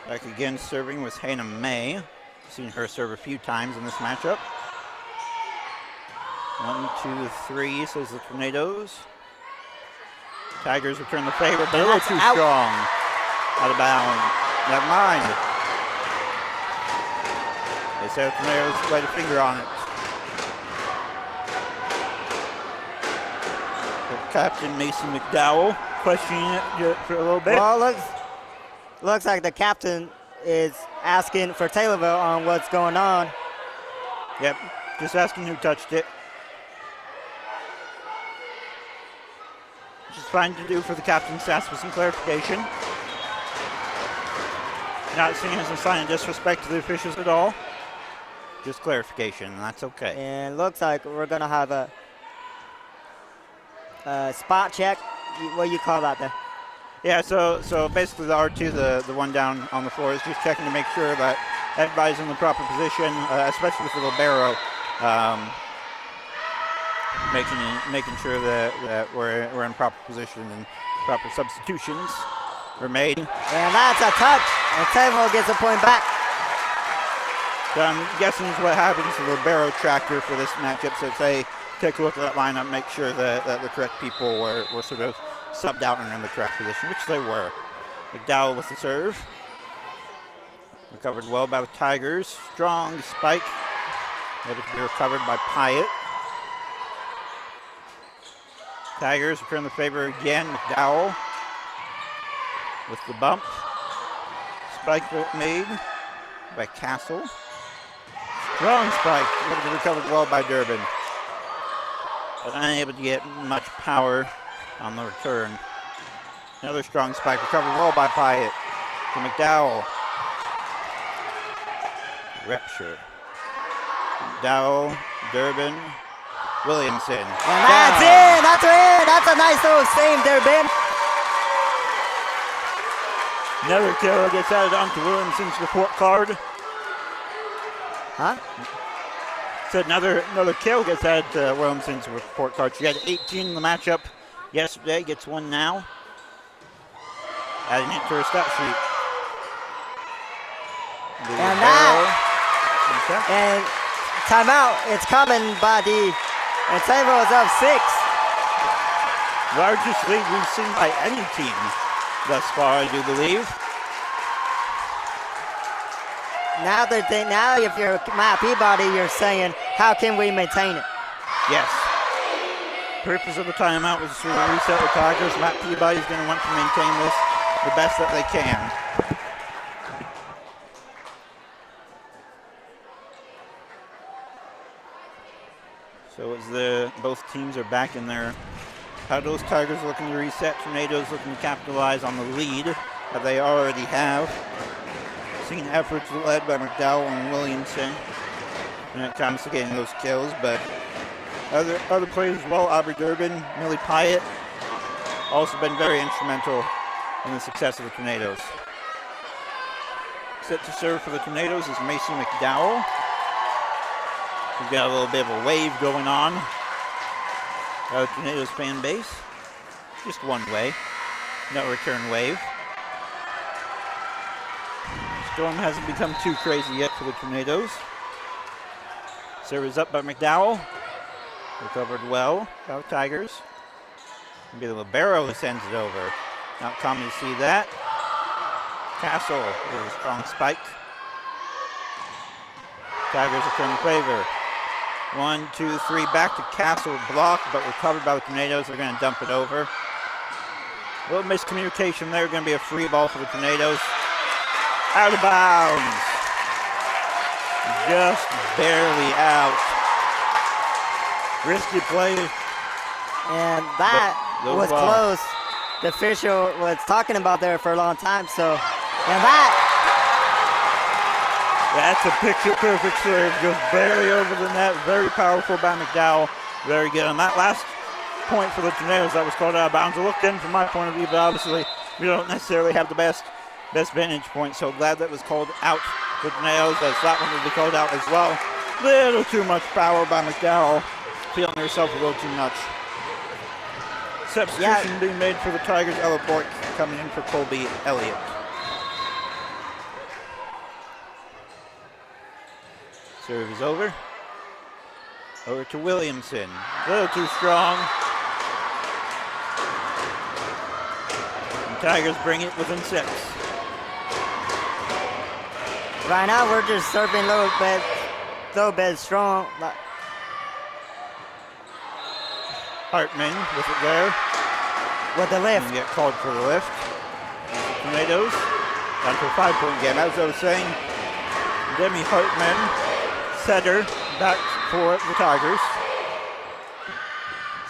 Back again serving was Hannah May. Seen her serve a few times in this matchup. 1, 2, 3, says the Tornadoes. Tigers return the favor, but a little too strong. Out of bounds. Never mind. They said the Tornadoes laid a finger on it. Captain Mason McDowell questioning it for a little bit. Well, looks like the captain is asking for Taylorville on what's going on. Yep, just asking who touched it. Which is fine to do for the captain's to ask for some clarification. Not seen as a sign of disrespect to the officials at all. Just clarification, and that's okay. And looks like we're going to have a spot check. What do you call that there? Yeah, so basically the R2, the one down on the floor, is just checking to make sure that everybody's in the proper position, especially with the libero, making sure that we're in proper position and proper substitutions are made. And that's a touch, and Taylorville gets a point back. So I'm guessing is what happens to the libero tracker for this matchup. So if they take a look at that lineup, make sure that the correct people were sort of subbed out and in the correct position, which they were. McDowell with the serve. Recovered well by the Tigers. Strong spike. Able to be recovered by Pyatt. Tigers return the favor again. McDowell with the bump. Spike made by Castle. Strong spike. Able to be recovered well by Durbin. But unable to get much power on the return. Another strong spike. Recovered well by Pyatt. To McDowell. Repture. McDowell, Durbin, Williamson. And that's it. That's it. That's a nice little save there, Ben. Another kill gets added onto Williamson's report card. Huh? So another kill gets added to Williamson's report card. She had 18 in the matchup yesterday. Gets one now. Adding it to her stat sheet. And that. And timeout. It's coming by the Octavo is up 6. Largest lead we've seen by any team thus far, I do believe. Now if you're Matt Peabody, you're saying, how can we maintain it? Yes. Purpose of the timeout was to reset the Tigers. Matt Peabody's going to want to maintain this the best that they can. So as both teams are back in their huddles, Tigers looking to reset, Tornadoes looking to capitalize on the lead that they already have. Seen efforts led by McDowell and Williamson when it comes to getting those kills, but other players as well, Aubrey Durbin, Millie Pyatt, also been very instrumental in the success of the Tornadoes. Set to serve for the Tornadoes is Macy McDowell. We've got a little bit of a wave going on. The Tornadoes fan base. Just one way. No return wave. Storm hasn't become too crazy yet for the Tornadoes. Serve is up by McDowell. Recovered well by the Tigers. It'll be the libero who sends it over. Not common to see that. Castle with a strong spike. Tigers return the favor. 1, 2, 3, back to Castle, blocked, but recovered by the Tornadoes. They're going to dump it over. A little miscommunication there. Going to be a free ball for the Tornadoes. Out of bounds. Just barely out. Risky play. And that was close. The official was talking about there for a long time, so, and that's a picture-perfect serve, just barely over the net. Very powerful by McDowell. Very good. On that last point for the Tornadoes, that was called out of bounds. I looked in from my point of view, but obviously we don't necessarily have the best vantage point, so glad that was called out for the Tornadoes, as that one will be called out as well. Little too much power by McDowell, feeling herself a little too much. Substitution being made for the Tigers. Ella Bork coming in for Colby Elliott. Serve is over. Over to Williamson. A little too strong. And Tigers bring it within 6. right now we're just serving a little bit strong. Hartman with it there. With the lift. And get called for the lift. Tornadoes down to a 5-point game. As I was saying, Demi Hartman, setter, back for the Tigers.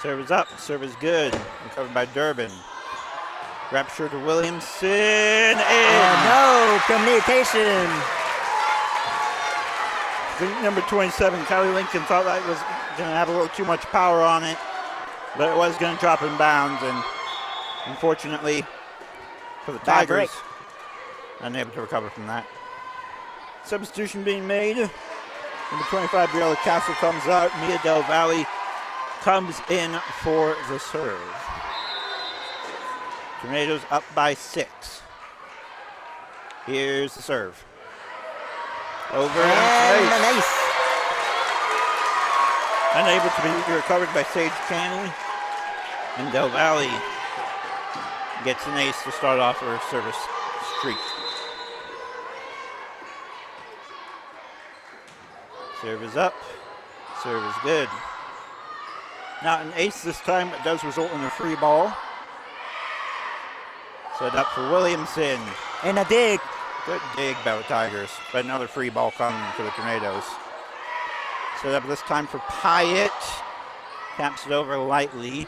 Serve is up, serve is good. Recovered by Durbin. Rapture to Williamson. And no communication. I think number 27, Kylie Lincoln, thought that was going to have a little too much power on it, but it was going to drop in bounds, and unfortunately for the Tigers, unable to recover from that. Substitution being made. Number 25, Briella Castle comes out. Mia Del Valle comes in for the serve. Tornadoes up by 6. Here's the serve. Over and nice. Unable to be recovered by Sage Canny. And Del Valle gets an ace to start off her service streak. Serve is up. Serve is good. Not an ace this time, but does result in a free ball. Set up for Williamson. And a dig. Good dig by the Tigers, but another free ball coming for the Tornadoes. Set up this time for Pyatt. Taps it over lightly.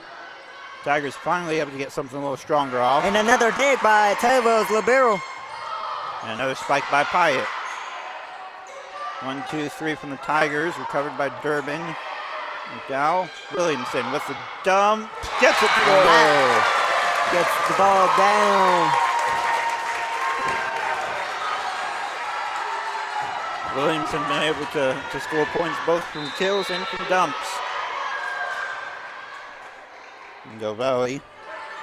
Tigers finally able to get something a little stronger off. And another dig by Taylor's libero. And another spike by Pyatt. 1, 2, 3 from the Tigers, recovered by Durbin. McDowell. Williamson with the dump. Gets it to the goal. Gets the ball down. Williamson been able to score points both from kills and from dumps. And go Valley.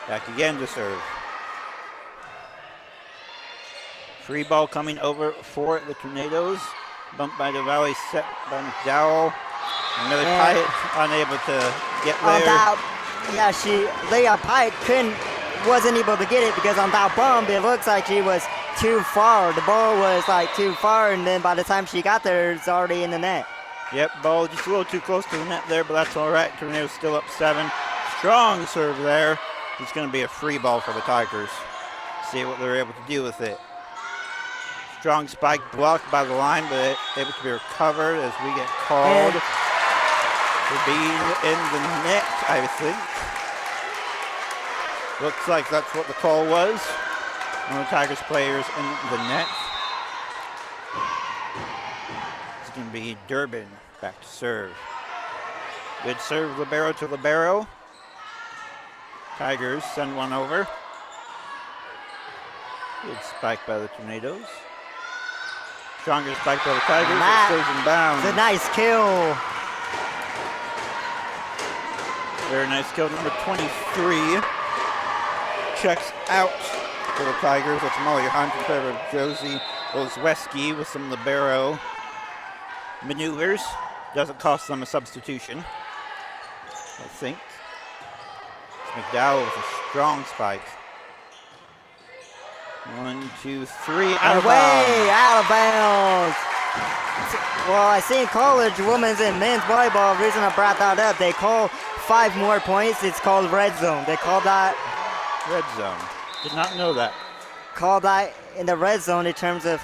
Back again to serve. Free ball coming over for the Tornadoes. Bumped by the Valley, set by McDowell. Another Pyatt unable to get there. Leah Pyatt wasn't able to get it because on that bump, it looks like she was too far. The ball was like too far, and then by the time she got there, it's already in the net. Yep, ball just a little too close to the net there, but that's all right. Tornadoes still up 7. Strong serve there. It's going to be a free ball for the Tigers. See what they're able to do with it. Strong spike blocked by the line, but able to be recovered as we get called for being in the net, I think. Looks like that's what the call was. One of the Tigers players in the net. It's going to be Durbin back to serve. Good serve, libero to libero. Tigers send one over. Good spike by the Tornadoes. Stronger spike by the Tigers. It stays in bounds. It's a nice kill. Very nice kill. Number 23 checks out for the Tigers. That's Molly Hunt in favor of Josie Olszewski with some libero maneuvers. Doesn't cost them a substitution, I think. It's McDowell with a strong spike. 1, 2, 3, out of bounds. Out of bounds. Well, I see in college, women's and men's volleyball, the reason I brought that up, they call 5 more points. It's called red zone. They call that red zone. Did not know that. Call that in the red zone in terms of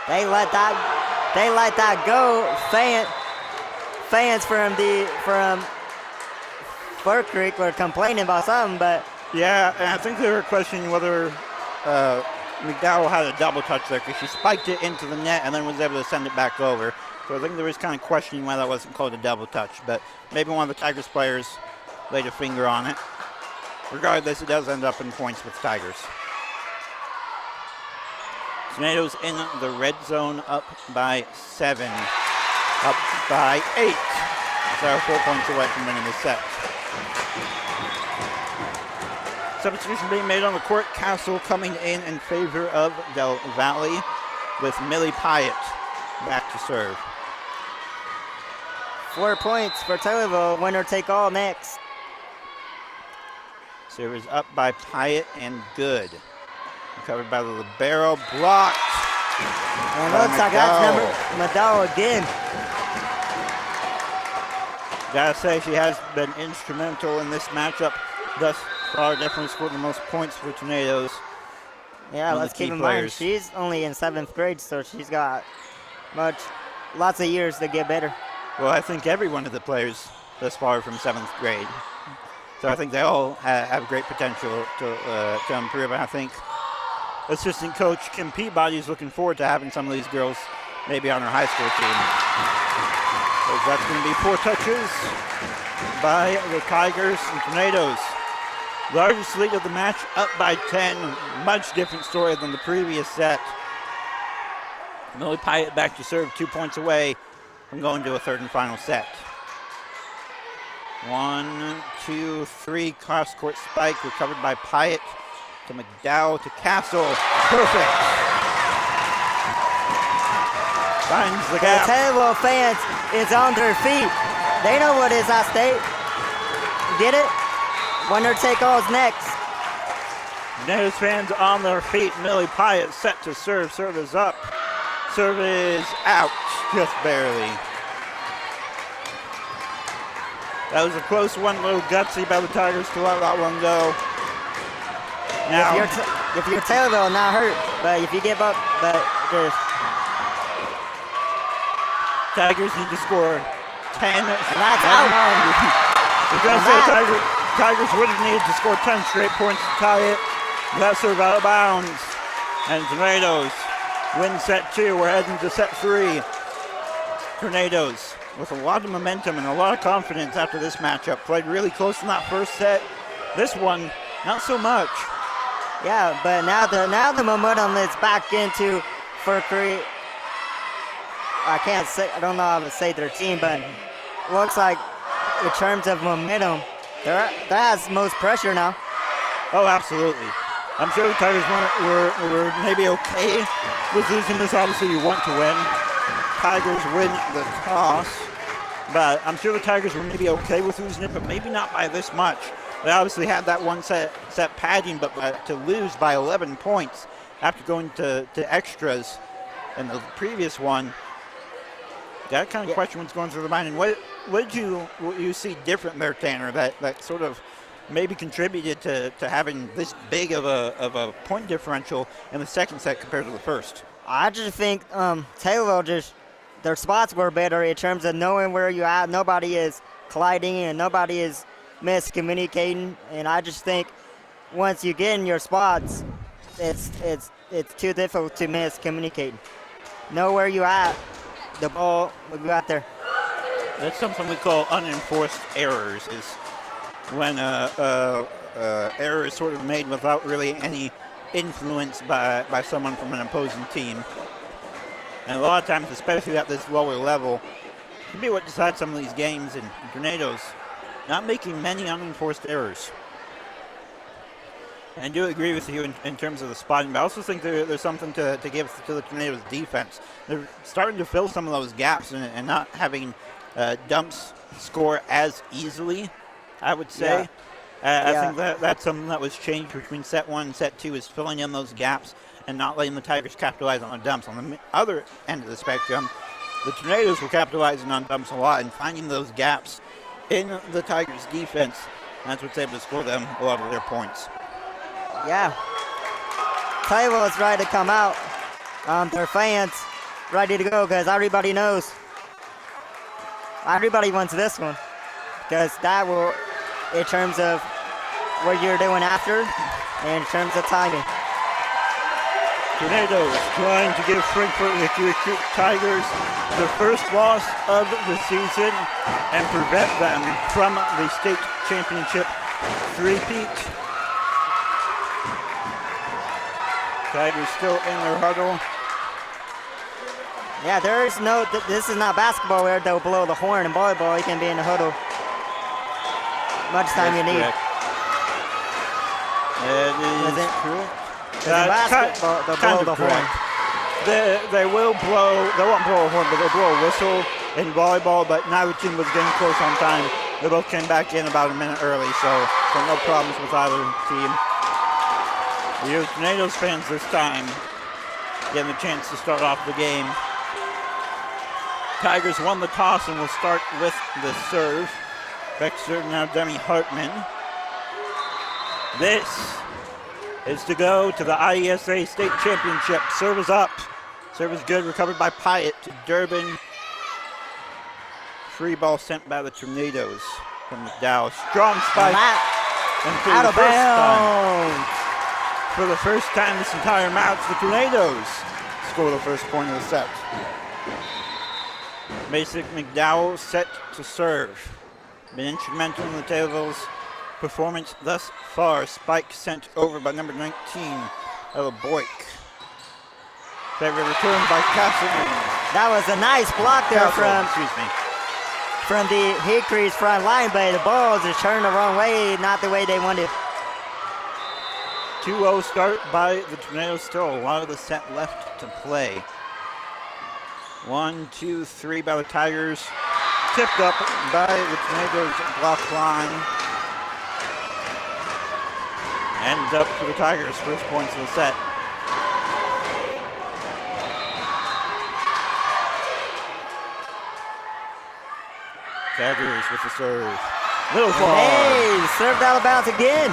they let that go. Fans from Fort Creek were complaining about something, but yeah, and I think they were questioning whether McDowell had a double touch there because she spiked it into the net and then was able to send it back over. So I think there was kind of questioning why that wasn't called a double touch, but maybe one of the Tigers players laid a finger on it. Regardless, it does end up in points with Tigers. Tornadoes in the red zone, up by 7, up by 8. So 4 points away from winning the set. Substitution being made on the court. Castle coming in favor of Del Valle with Millie Pyatt back to serve. 4 points for Taylorville. Winner take all next. Serve is up by Pyatt and good. Covered by the libero, blocked. And looks like that's number McDowell again. Gotta say, she has been instrumental in this matchup thus far. Definitely scored the most points for Tornadoes. Yeah, let's keep in mind she's only in 7th grade, so she's got lots of years to get better. Well, I think every one of the players thus far from 7th grade. So I think they all have great potential to improve. And I think assistant coach Kim Peabody is looking forward to having some of these girls maybe on her high school team. Because that's going to be 4 touches by the Tigers and Tornadoes. Largest lead of the match, up by 10. Much different story than the previous set. Millie Pyatt back to serve, 2 points away from going to a third and final set. 1, 2, 3, cross-court spike, recovered by Pyatt to McDowell to Castle. Perfect. Finds the gap. The Taylorville fans is on their feet. They know what is at stake. Get it? Winner take all is next. Tornadoes fans on their feet. Millie Pyatt set to serve. Serve is up. Serve is out, just barely. That was a close one, a little gutsy by the Tigers to let that one go. Now, if your Taylorville not hurt, but if you give up, but there's Tigers need to score 10. That's out. Tigers would have needed to score 10 straight points to tie it. That serve out of bounds. And Tornadoes win set 2. We're heading to set 3. Tornadoes with a lot of momentum and a lot of confidence after this matchup. Played really close in that first set. This one, not so much. Yeah, but now the momentum is back into Hickory. I don't know how to say their team, but it looks like in terms of momentum, that has most pressure now. Oh, absolutely. I'm sure the Tigers were maybe okay with losing this. Obviously, you want to win. Tigers win the toss, but I'm sure the Tigers were maybe okay with losing it, but maybe not by this much. They obviously had that one set padding, but to lose by 11 points after going to extras in the previous one, that kind of question what's going through the mind. And what did you see different there, Tanner, that sort of maybe contributed to having this big of a point differential in the second set compared to the first? I just think Taylorville their spots were better in terms of knowing where you're at. Nobody is colliding and nobody is miscommunicating. And I just think once you get in your spots, it's too difficult to miscommunicate. Know where you're at. The ball will go out there. That's something we call unenforced errors, is when error is sort of made without really any influence by someone from an opposing team. And a lot of times, especially at this lower level, it can be what decides some of these games. And Tornadoes not making many unenforced errors. And I do agree with you in terms of the spotting, but I also think there's something to give to the Tornadoes defense. They're starting to fill some of those gaps and not having dumps score as easily, I would say. I think that's something that was changed between set 1 and set 2, is filling in those gaps and not letting the Tigers capitalize on the dumps. On the other end of the spectrum, the Tornadoes were capitalizing on dumps a lot and finding those gaps in the Tigers' defense. And that's what's able to score them a lot of their points. Yeah. Taylor is ready to come out. Their fans ready to go because everybody knows. Everybody wants this one because that will, in terms of what you're doing after, and in terms of timing. Tornadoes trying to give Frankfort Hickory Tigers the first loss of the season and prevent them from the state championship three-peat. Tigers still in their huddle. Yeah, there is no, this is not basketball where they'll blow the horn. In volleyball, you can be in the huddle much time you need. That is correct. In basketball, they'll blow the horn. They will blow, they won't blow a horn, but they'll blow a whistle in volleyball, but neither team was getting close on time. They both came back in about a minute early, so no problems with either team. The Tornadoes fans this time getting a chance to start off the game. Tigers won the toss and will start with the serve. Back serve now Demi Hartman. This is to go to the IESA State Championship. Serve is up. Serve is good. Recovered by Pyatt to Durbin. Free ball sent by the Tornadoes from McDowell. Strong spike. And out of bounds. For the first time this entire match, the Tornadoes score the first point of the set. Mason McDowell set to serve. Been instrumental in the Taylorville's performance thus far. Spike sent over by number 19, Ella Boyk. Favorite return by Castleman. That was a nice block there from the Hickory's front line, but the ball is turned the wrong way, not the way they wanted. 2-0 start by the Tornadoes. Still a lot of the set left to play. 1, 2, 3 by the Tigers. Tipped up by the Tornadoes block line. Ends up for the Tigers, first points of the set. Tigers with the serve. Little ball. Hey, served out of bounds again.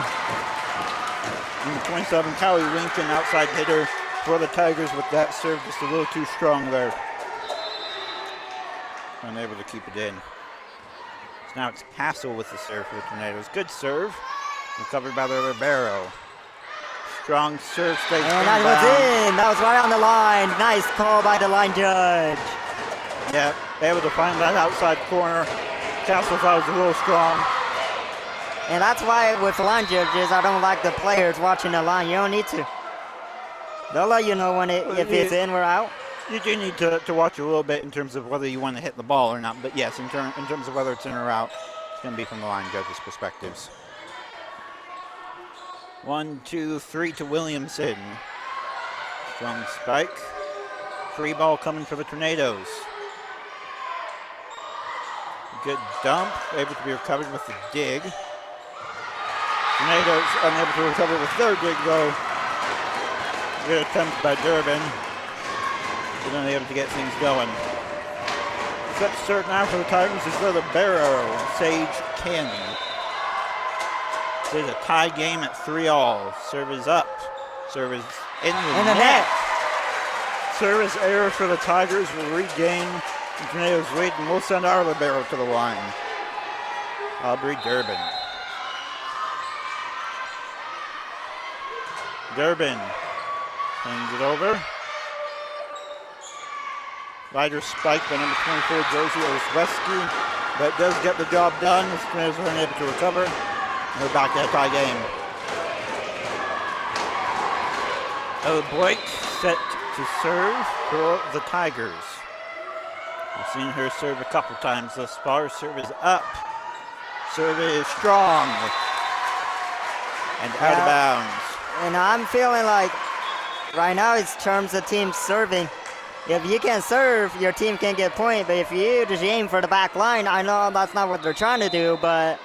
Number 27, Callie Lincoln, outside hitter for the Tigers with that serve just a little too strong there. Unable to keep it in. So now it's Castle with the serve for the Tornadoes. Good serve. Recovered by the libero. Strong serve stays And that was in. That was right on the line. Nice call by the line judge. Yeah, able to find that outside corner. Castle thought it was a little strong. And that's why with line judges, I don't like the players watching the line. You don't need to. They'll let you know when if it's in or out. You do need to watch a little bit in terms of whether you want to hit the ball or not. But yes, in terms of whether it's in or out, it's going to be from the line judges' perspectives. 1, 2, 3 to Williamson. Strong spike. Free ball coming for the Tornadoes. Good dump. Able to be recovered with the dig. Tornadoes unable to recover with their dig though. Good attempt by Durbin. But unable to get things going. Set to serve now for the Tigers is the libero, Sage Cannon. It's a tie game at 3-all. Serve is up. Serve is in the net. Service error for the Tigers will regain the Tornadoes lead, and we'll send our libero to the line. Aubrey Durbin. Durbin hands it over. Lighter spike by number 24, Josie Osweski, but does get the job done. The Tornadoes are unable to recover. We're back to a tie game. Blake set to serve for the Tigers. We've seen her serve a couple times thus far. Serve is up. Serve is strong. And out of bounds. And I'm feeling like right now it's terms of team serving. If you can serve, your team can get point. But if you just aim for the back line, I know that's not what they're trying to do, but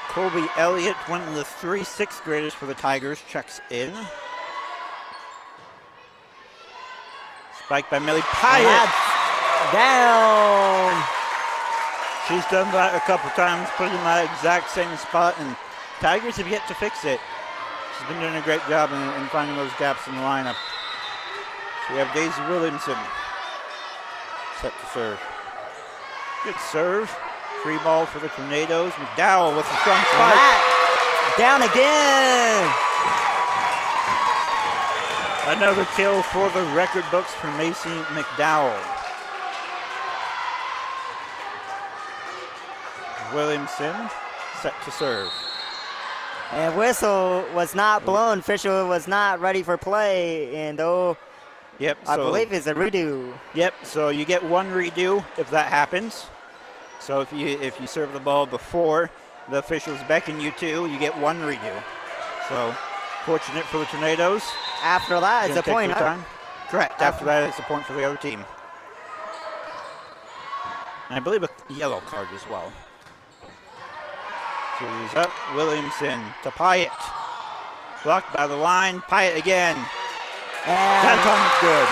Colby Elliott, one of the 3 sixth graders for the Tigers, checks in. Spike by Millie Pyatt. Down. She's done that a couple times, put it in that exact same spot, and Tigers have yet to fix it. She's been doing a great job in finding those gaps in the lineup. So we have Daisy Williamson set to serve. Good serve. Free ball for the Tornadoes. McDowell with a strong spike. Down again. Another kill for the record books for Macy McDowell. Williamson set to serve. And whistle was not blown. Official was not ready for play. And yep, I believe it's a redo. Yep, so you get one redo if that happens. So if you serve the ball before the officials beckon you to, you get one redo. So fortunate for the Tornadoes. After that, it's a point. Correct. After that, it's a point for the other team. And I believe a yellow card as well. Series up. Williamson to Pyatt. Blocked by the line. Pyatt again. And that time is good.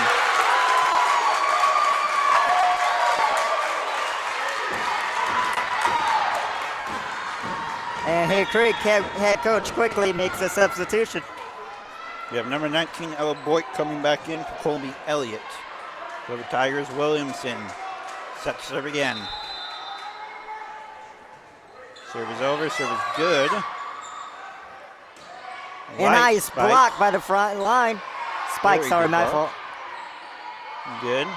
And Hickory head coach quickly makes a substitution. We have number 19, Ella Boyd, coming back in for Colby Elliott. For the Tigers, Williamson set to serve again. Serve is over, serve is good. A nice block by the front line. Spike, sorry, my fault. Good.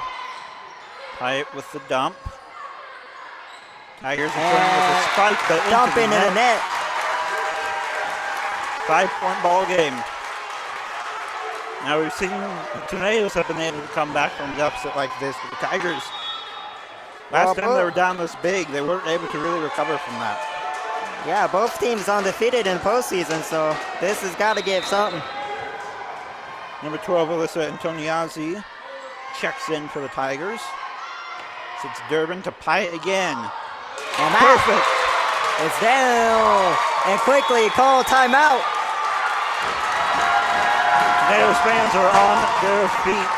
Pyatt with the dump. Tigers returning with a spike, but dumping in the net. 5-point ball game. Now we've seen the Tornadoes have been able to come back from the upset like this, but the Tigers, last time they were down this big, they weren't able to really recover from that. Yeah, both teams undefeated in postseason, so this has got to give something. Number 12, Alyssa Antoniazzi checks in for the Tigers. Sits Durbin to Pyatt again. And perfect. It's down. And quickly call timeout. Tornadoes fans are on their feet.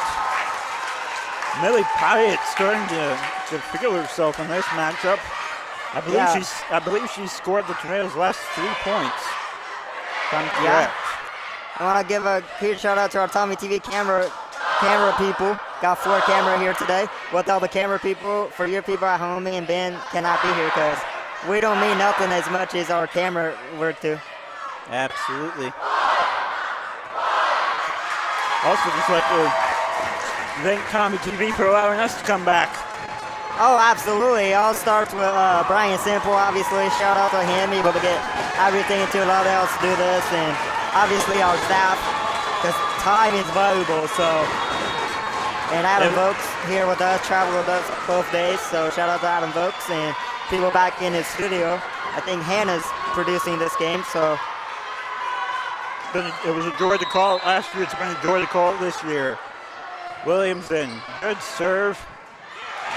Millie Pyatt starting to feel herself in this matchup. I believe she scored the Tornadoes' last 3 points. If I'm correct. I want to give a huge shout out to our Tommy TV camera people. Got 4 camera here today. With all the camera people, for your people at home, me and Ben cannot be here because we don't mean nothing as much as our camera work do. Absolutely. Also, just like to thank Tommy TV for allowing us to come back. Oh, absolutely. It all starts with Brian Simple, obviously. Shout out to him, able to get everything to allow us to do this, and obviously our staff, because time is valuable, so. And Adam Vokes here with us, traveled with us both days, so shout out to Adam Vokes and people back in his studio. I think Hannah's producing this game, so. It was a joy to call it last year. It's been a joy to call it this year. Williamson, good serve.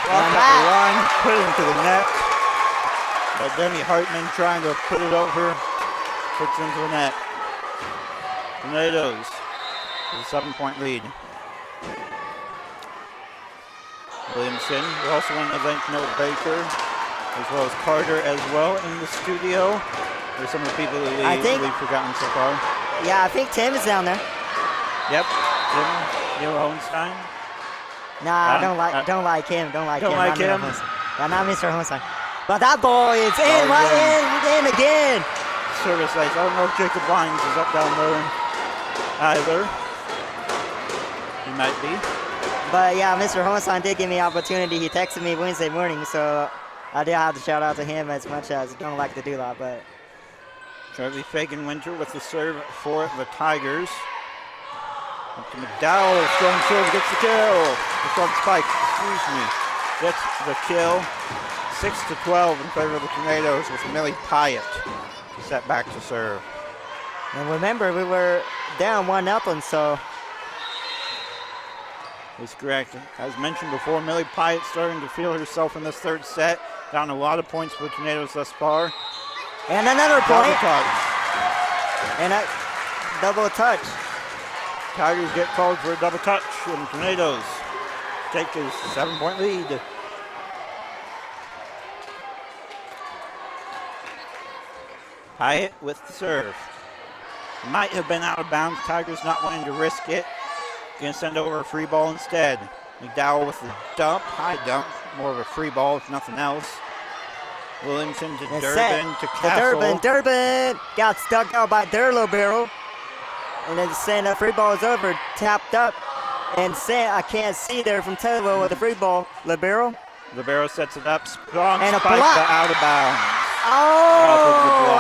Walk up the line, put it into the net. Demi Hartman trying to put it over, puts it into the net. Tornadoes with a 7-point lead. Williamson, we also want to thank Noah Baker, as well as Carter as well in the studio. There's some of the people that we've forgotten so far. Yeah, I think Tim is down there. Yep, Tim, Neil Hohenstein. Nah, don't like him. Don't like him. Not Mr. Hohenstein. But that ball is in again. Service ice. I don't know if Jacob Lyons is up down there either. He might be. But yeah, Mr. Hohenstein did give me an opportunity. He texted me Wednesday morning, so I did have to shout out to him as much as I don't like to do that. But Charlie Fagan-Winter with the serve for the Tigers. Up to McDowell, strong serve, gets the kill. It's on Spike, gets the kill. 6-12 in favor of the Tornadoes with Millie Pyatt set back to serve. And remember, we were down 1-0, so. That's correct. As mentioned before, Millie Pyatt starting to feel herself in this third set. Down a lot of points for the Tornadoes thus far. And another point. Double touch. And a double touch. Tigers get called for a double touch, and Tornadoes take his 7-point lead. Pyatt with the serve. Might have been out of bounds. Tigers not wanting to risk it. Going to send over a free ball instead. McDowell with the dump. High dump. More of a free ball if nothing else. Williamson to Durbin to Castle. Durbin got stuck out by their libero. And then send a free ball is over, tapped up. And I can't see there from Taylor with the free ball. Libero sets it up. Strong and spike, but out of bounds. Oh,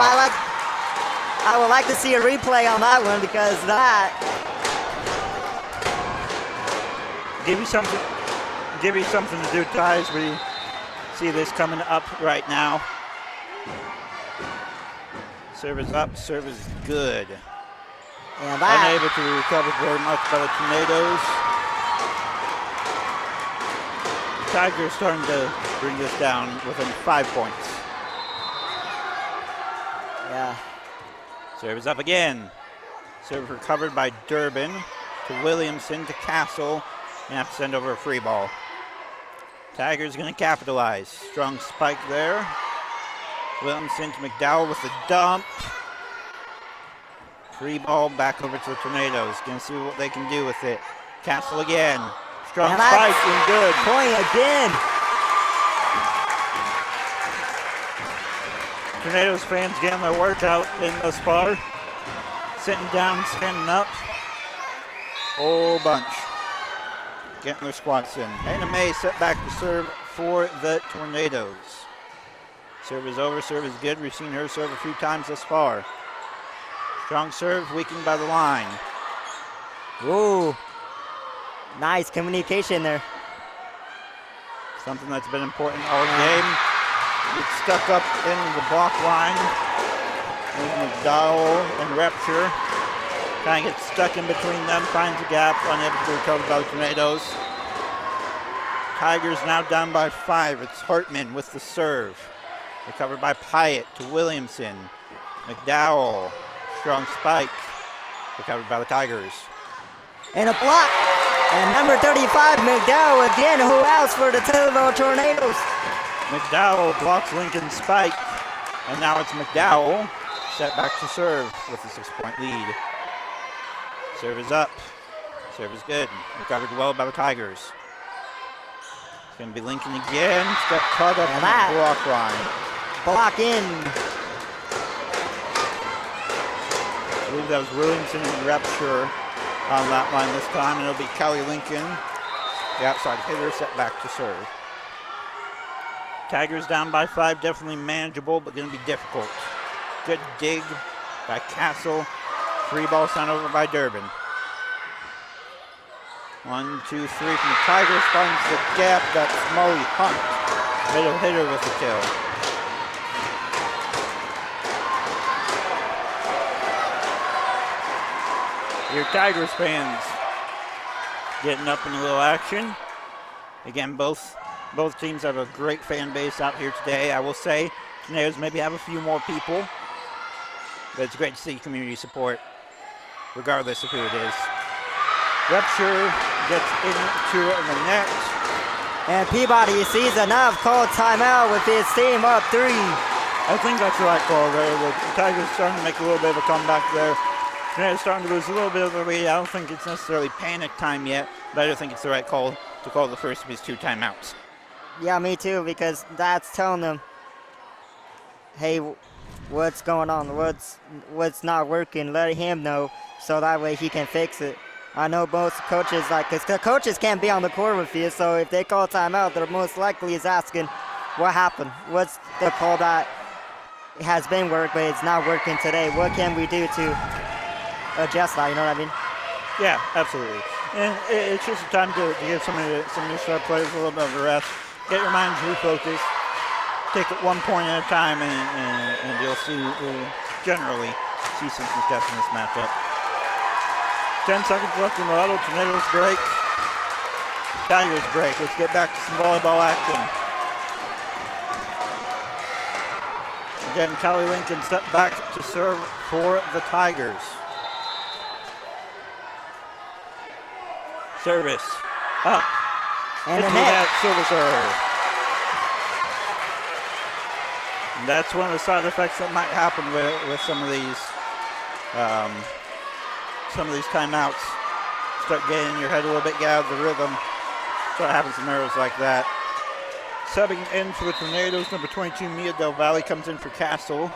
I would like to see a replay on that one because that. Give you something to do, Ty, as we see this coming up right now. Serve is up, serve is good. And that. Unable to recover very much by the Tornadoes. The Tigers starting to bring this down within 5 points. Yeah. Serve is up again. Serve recovered by Durbin to Williamson to Castle. And have to send over a free ball. Tigers going to capitalize. Strong spike there. Williamson to McDowell with the dump. Free ball back over to the Tornadoes. Going to see what they can do with it. Castle again. Strong spike and good. Point again. Tornadoes fans getting their workout in thus far. Sitting down, standing up. Whole bunch. Getting their squats in. Hannah May set back to serve for the Tornadoes. Serve is over, serve is good. We've seen her serve a few times thus far. Strong serve, weakened by the line. Ooh, nice communication there. Something that's been important all game. Gets stuck up in the block line. There's McDowell and Repture. Kind of gets stuck in between them, finds a gap, unable to be recovered by the Tornadoes. Tigers now down by 5. It's Hartman with the serve. Recovered by Pyatt to Williamson. McDowell, strong spike. Recovered by the Tigers. And a block. And number 35, McDowell again, who else for the Taylorville Tornadoes? McDowell blocks Lincoln's spike. And now it's McDowell set back to serve with a 6-point lead. Serve is up. Serve is good. Recovered well by the Tigers. It's going to be Lincoln again. Got caught up on the block line. Block in. I believe that was Williamson and Repsure on that line this time, and it'll be Kelly Lincoln, the outside hitter, set back to serve. Tigers down by 5, definitely manageable, but going to be difficult. Good dig by Castle. Free ball sent over by Durbin. 1, 2, 3 from the Tigers, finds the gap. That's Molly Hunt, middle hitter with the kill. Your Tigers fans getting up in a little action. Again, both teams have a great fan base out here today. I will say, Tornadoes maybe have a few more people, but it's great to see community support, regardless of who it is. Repsure gets into the net. And Peabody sees enough, called timeout with his team up 3. I think that's the right call there. The Tigers starting to make a little bit of a comeback there. They're starting to lose a little bit of the lead. I don't think it's necessarily panic time yet, but I do think it's the right call to call the first of his 2 timeouts. Yeah, me too, because that's telling them, hey, what's going on? What's not working? Let him know so that way he can fix it. I know most coaches, because the coaches can't be on the court with you, so if they call timeout, they're most likely is asking, what happened? What's the call that has been worked, but it's not working today? What can we do to adjust that, you know what I mean? Yeah, absolutely. And it's just a time to give some of your star players a little bit of a rest. Get your minds refocused. Take it 1 point at a time, and you'll generally see some success in this matchup. 10 seconds left in the huddle. Tornadoes break. Tigers break. Let's get back to some volleyball action. Again, Kelly Lincoln step back to serve for the Tigers. Service up. And into that silver serve. And that's one of the side effects that might happen with some of these timeouts. Start getting in your head a little bit, get out of the rhythm. Start having some errors like that. Subbing in for the Tornadoes, number 22, Mia Del Valle comes in for Castle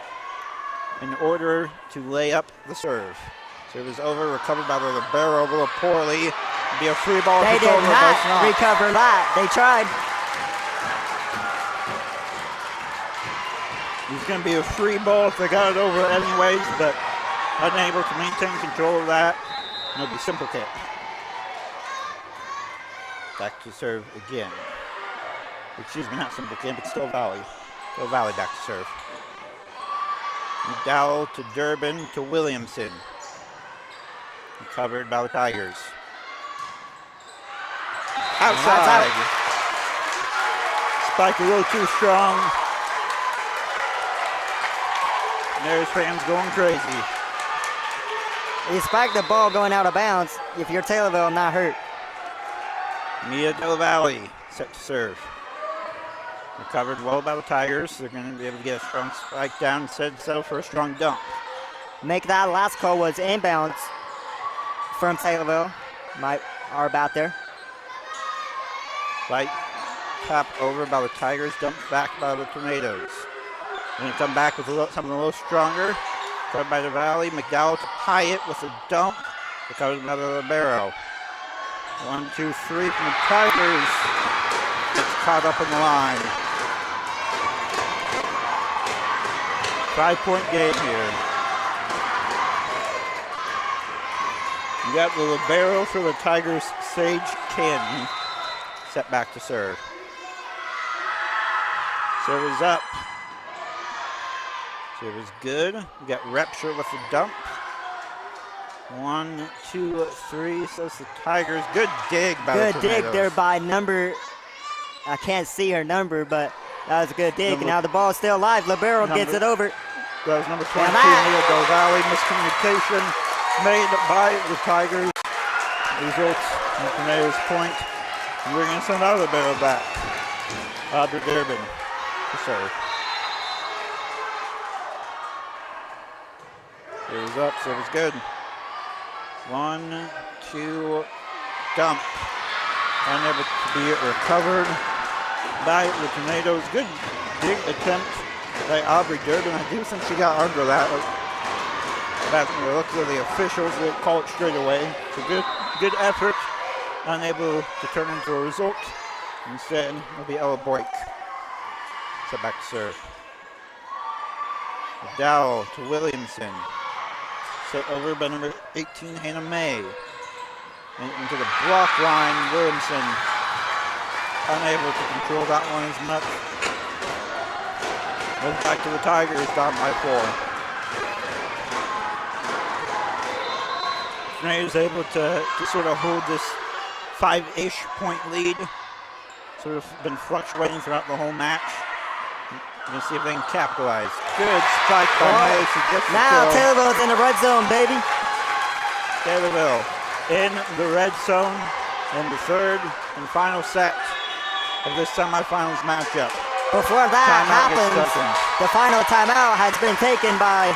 in order to lay up the serve. Serve is over, recovered by the libero a little poorly. Be a free ball. They did not recover that. They tried. It's going to be a free ball if they got it over anyways, but unable to maintain control of that. And it'll be simple kick. Back to serve again. Excuse me, not simple kick, but still Valley. Still Valley back to serve. McDowell to Durbin to Williamson. Covered by the Tigers. Outside. Spike a little too strong. And there's fans going crazy. You spiked the ball going out of bounds if you're Taylorville not hurt. Mia Del Valle set to serve. Recovered well by the Tigers. They're going to be able to get a strong spike down and settle for a strong dump. Make that last call was inbounds from Taylorville. Are about there. Light tap over by the Tigers, dumped back by the Tornadoes. Going to come back with something a little stronger. Covered by the Valley. McDowell to Pyatt with a dump. Recovered another libero. 1, 2, 3 from the Tigers. It's caught up in the line. 5-point game here. You got the libero for the Tigers, Sage Cannon. Set back to serve. Serve is up. Serve is good. We got Repsure with the dump. 1, 2, 3, says the Tigers. Good dig by the Tornadoes. Good dig there by number, I can't see her number, but That was a good dig. Now the ball's still alive. Libero gets it over. That was number 22, Neil Del Valle. Miscommunication made by the Tigers. Results in Tornado's point. And we're going to send our Libero back. Aubrey Durbin to serve. It was up, so it was good. 1, 2, dump. Unable to be recovered by the Tornadoes. Good big attempt by Aubrey Durbin. I do think she got under that. Back when we looked at the officials, they call it straight away. It's a good effort. Unable to turn into a result. Instead, it'll be Ella Boyk. Set back to serve. Dowell to Williamson. Set over by number 18, Hannah May. And into the block line, Williamson unable to control that one as much. Goes back to the Tigers, down by 4. Tornadoes able to sort of hold this 5-ish point lead. Sort of been fluctuating throughout the whole match. We'll see if they can capitalize. Good strike by May. She gets the now kill. Taylorville's in the red zone, baby. Taylorville in the red zone in the third and final set of this semifinals matchup. Before that happens, the final timeout has been taken by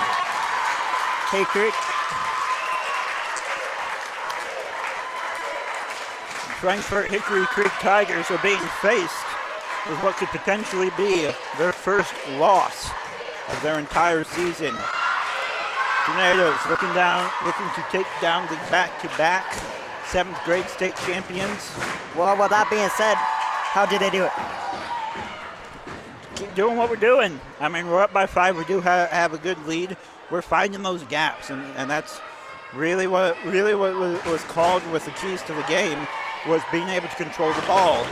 Hickory. Frankfort Hickory Creek Tigers are being faced with what could potentially be their first loss of their entire season. Tornadoes looking to take down the back-to-back 7th grade state champions. Well, with that being said, how did they do it? Keep doing what we're doing. I mean, we're up by 5. We do have a good lead. We're finding those gaps, and that's really what was called with the keys to the game, was being able to control the ball.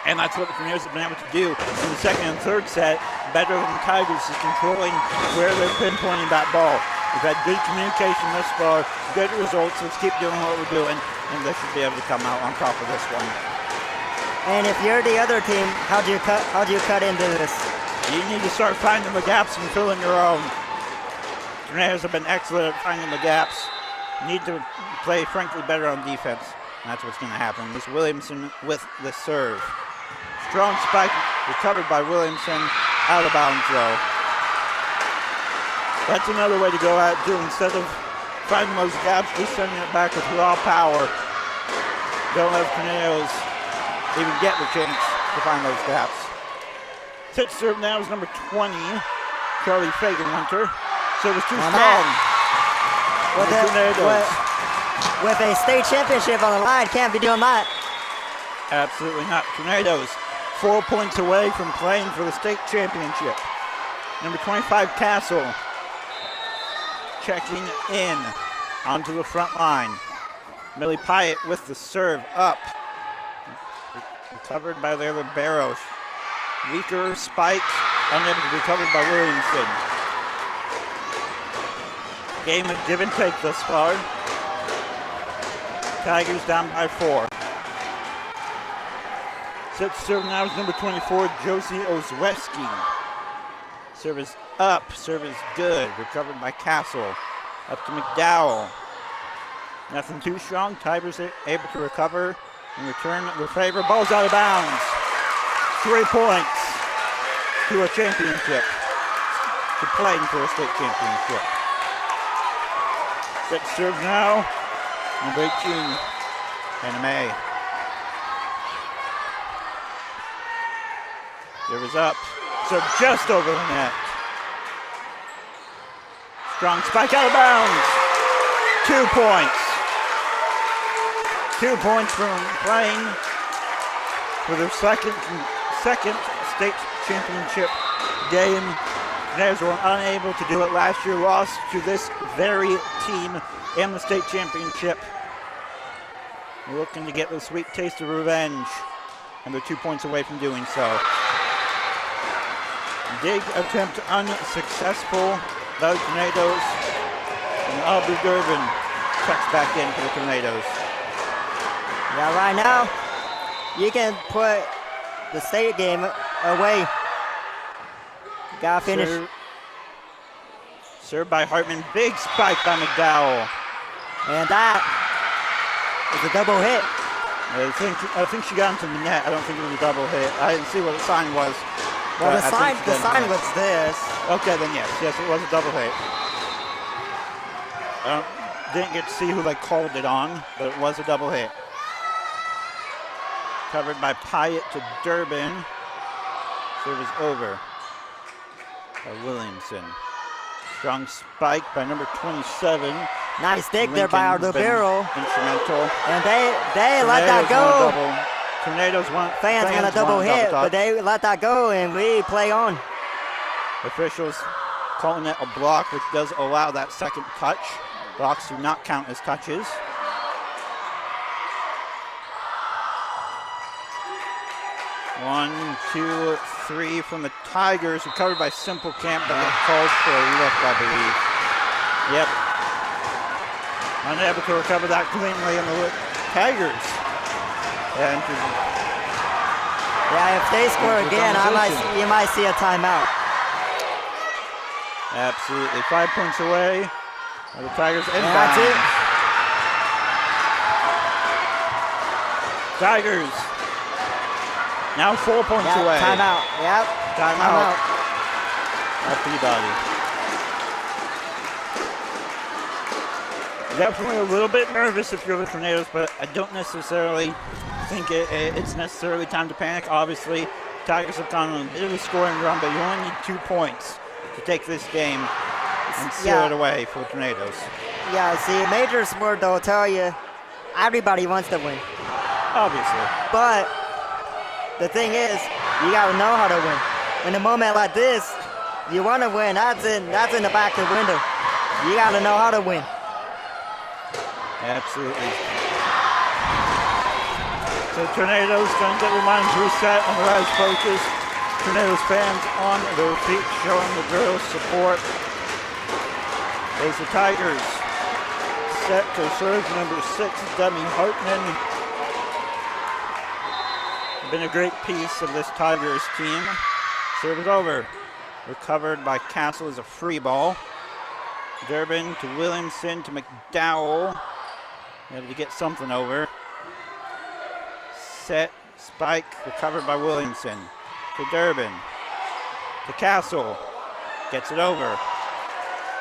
And that's what the Tornadoes have been able to do in the second and third set, better than the Tigers, is controlling where they're pinpointing that ball. We've had good communication thus far, good results. Let's keep doing what we're doing, and they should be able to come out on top of this one. And if you're the other team, how'd you cut into this? You need to start finding the gaps and filling your own. Tornadoes have been excellent at finding the gaps. Need to play, frankly, better on defense. And that's what's going to happen. Miss Williamson with the serve. Strong spike recovered by Williamson. Out of bounds, though. That's another way to go at it, too. Instead of finding those gaps, just sending it back with raw power. Don't let Tornadoes even get the chance to find those gaps. Set serve now is number 20, Charlie Fagenhunter. Service too strong. With a state championship on the line, can't be doing that. Absolutely not. Tornadoes 4 points away from playing for the state championship. Number 25, Castle, checking in onto the front line. Millie Pyatt with the serve up. Recovered by their libero. Weaker spike, unable to be covered by Williamson. Game of give and take thus far. Tigers down by 4. Set serve now is number 24, Josie Ozweski. Serve is up, serve is good. Recovered by Castle. Up to McDowell. Nothing too strong. Tigers able to recover and return the favor. Ball's out of bounds. 3 points to a championship. To playing for a state championship. Set serve now. Number 18, Hannah May. Serve is up. Serve just over the net. Strong spike out of bounds. 2 points. 2 points from playing for their second state championship game. Tornadoes were unable to do it last year, lost to this very team in the state championship. We're looking to get the sweet taste of revenge, and they're 2 points away from doing so. Dig attempt unsuccessful by the Tornadoes, and Aubrey Durbin checks back in for the Tornadoes. Yeah, right now, you can put the state game away. Gotta finish. Served by Hartman. Big spike by McDowell. And that is a double hit. I think she got into the net. I don't think it was a double hit. I didn't see what the sign was. Well, the sign was this. Okay, then yes, it was a double hit. Didn't get to see who they called it on, but it was a double hit. Covered by Pyatt to Durbin. Service over by Williamson. Strong spike by number 27. Nice dig there by our libero. Instrumental. And they let that go. Tornadoes want fans want a double hit, but they let that go, and we play on. Officials calling it a block, which does allow that second touch. Blocks do not count as touches. One, two, three from the Tigers, recovered by Simple Camp, but called for a lift, I believe. Yep. Unable to recover that cleanly in the Tigers. And yeah, if they score again, you might see a timeout. Absolutely. 5 points away. The Tigers inbound. That's it. Tigers now 4 points away. Timeout. Yep. Timeout. At Peabody. Definitely a little bit nervous if you're the Tornadoes, but I don't necessarily think it's necessarily time to panic. Obviously, Tigers have gone on a bit of a scoring run, but you only need 2 points to take this game and seal it away for the Tornadoes. Yeah, see, major sport, they'll tell you, everybody wants to win. Obviously. But the thing is, you got to know how to win. In a moment like this, you want to win. That's in the back of the window. You got to know how to win. Absolutely. So Tornadoes going to get their minds reset on the rise focus. Tornadoes fans on their feet showing the girls support. There's the Tigers set to serve number 6, Demi Hartman. Been a great piece of this Tigers team. Serve is over. Recovered by Castle as a free ball. Durbin to Williamson to McDowell. Able to get something over. Set, spike, recovered by Williamson. To Durbin. To Castle. Gets it over.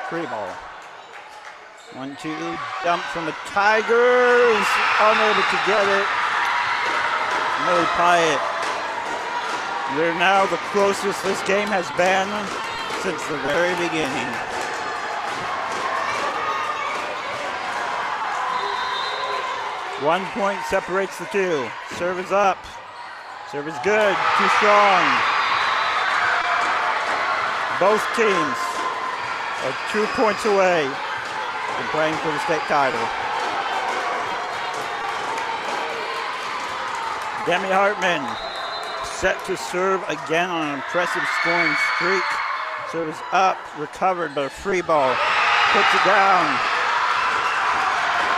Free ball. 1-2. Dump from the Tigers. Unable to get it. Millie Pyatt. They're now the closest this game has been since the very beginning. One point separates the two. Serve is up. Serve is good. Too strong. Both teams are 2 points away from playing for the state title. Demi Hartman set to serve again on an impressive scoring streak. Serve is up, recovered, but a free ball. Puts it down.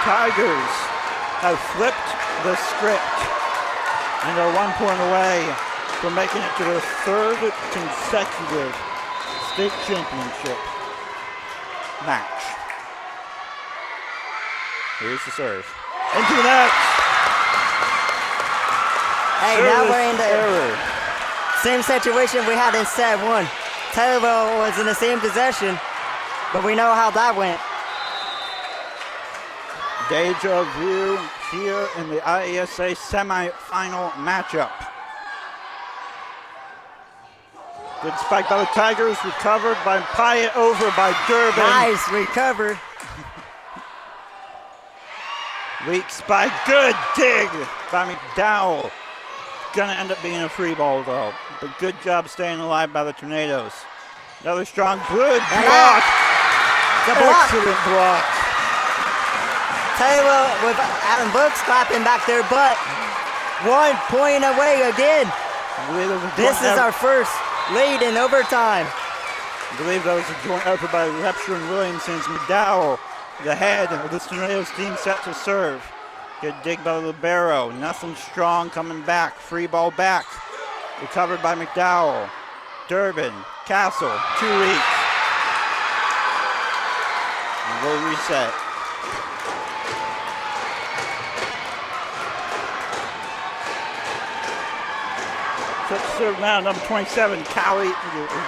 Tigers have flipped the script and are 1 point away from making it to their third consecutive state championship match. Here's the serve. Into the net. Hey, Service now we're in the error. same situation we had in set 1. Taylorville was in the same possession, but we know how that went. Deja vu here in the IESA semifinal matchup. Good spike by the Tigers, recovered by Pyatt, over by Durbin. Nice recover. Weak spike, good dig by McDowell. Gonna end up being a free ball though, but good job staying alive by the Tornadoes. Another strong good block. The block. Excellent block. Taylor with Adam Brooks clapping back their butt. 1 point away again. This is our first lead in overtime. I believe that was a joint effort by Lepsher and Williamson. McDowell, the head of this Tornadoes team set to serve. Good dig by the libero. Nothing strong coming back. Free ball back. Recovered by McDowell. Durbin, Castle, 2 each. And we'll reset. Serve now, number 27, Callie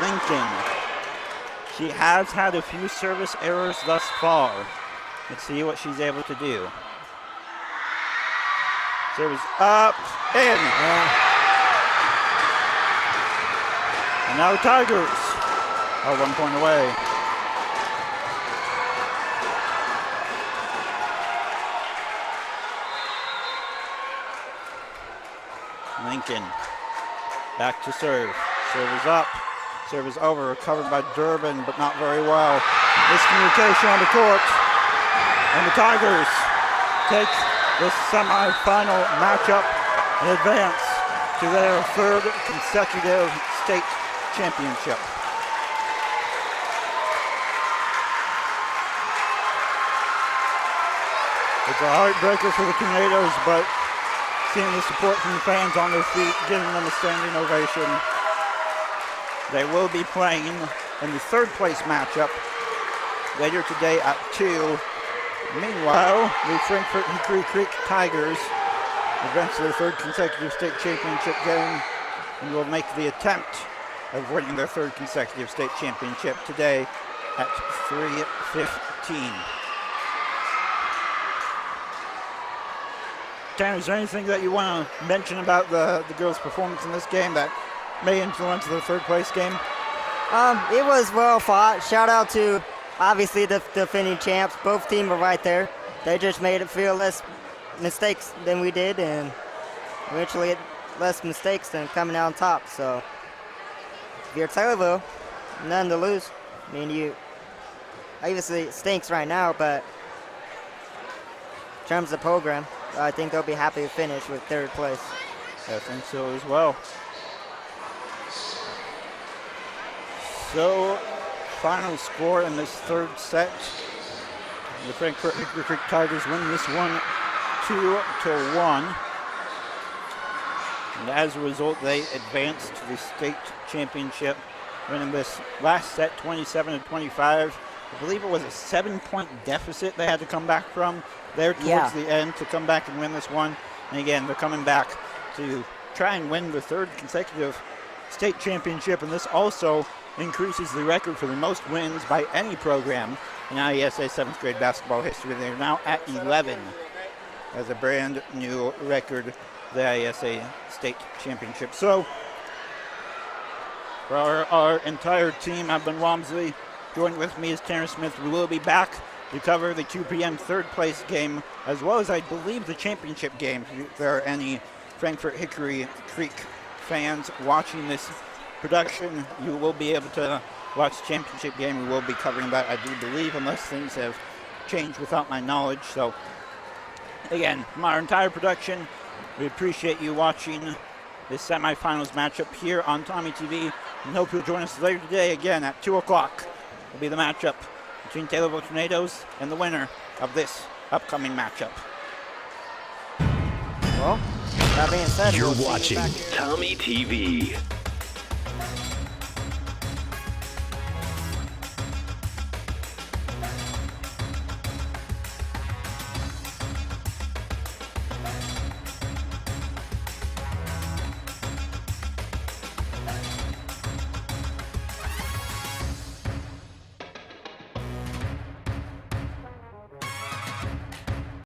Lincoln. She has had a few service errors thus far. Let's see what she's able to do. Service up, in. And now the Tigers are 1 point away. Lincoln. Back to serve. Serve is up. Serve is over. Recovered by Durbin, but not very well. Miscommunication on the court. And the Tigers take this semifinal matchup and advance to their 3rd consecutive state championship. It's a heartbreaker for the Tornadoes, but seeing the support from the fans on their feet, giving them a standing ovation. They will be playing in the 3rd place matchup later today at 2. Meanwhile, the Frankfort Hickory Creek Tigers advance to their 3rd consecutive state championship game and will make the attempt of winning their 3rd consecutive state championship today at 3:15. Tanner, is there anything that you want to mention about the girls' performance in this game that may influence the 3rd place game? It was well fought. Shout out to, obviously, the defending champs. Both teams were right there. They just made it feel less mistakes than we did, and eventually less mistakes than coming out on top. So, if you're Taylorville, none to lose. I mean, obviously it stinks right now, but in terms of the program, I think they'll be happy to finish with 3rd place. I think so as well. So, final score in this 3rd set. The Frankfort Hickory Creek Tigers win this one 2-1. And as a result, they advance to the state championship, winning this last set 27-25. I believe it was a 7-point deficit they had to come back from there towards the end to come back and win this one. And again, they're coming back to try and win the 3rd consecutive state championship, and this also increases the record for the most wins by any program in IESA 7th grade basketball history. They're now at 11 as a brand new record, the IESA state championship. So for our entire team, I've been Walmsley. Joined with me is Tanner Smith. We will be back to cover the 2 p.m. 3rd place game, as well as I believe the championship game. If there are any Frankfort Hickory Creek fans watching this production, you will be able to watch the championship game. We will be covering that, I do believe, unless things have changed without my knowledge. So again, from our entire production, we appreciate you watching this semifinals matchup here on Tommy TV, and hope you'll join us later today again at 2 o'clock. Will be the matchup between Taylorville Tornadoes and the winner of this upcoming matchup. Well, that being said, you're watching Tommy TV.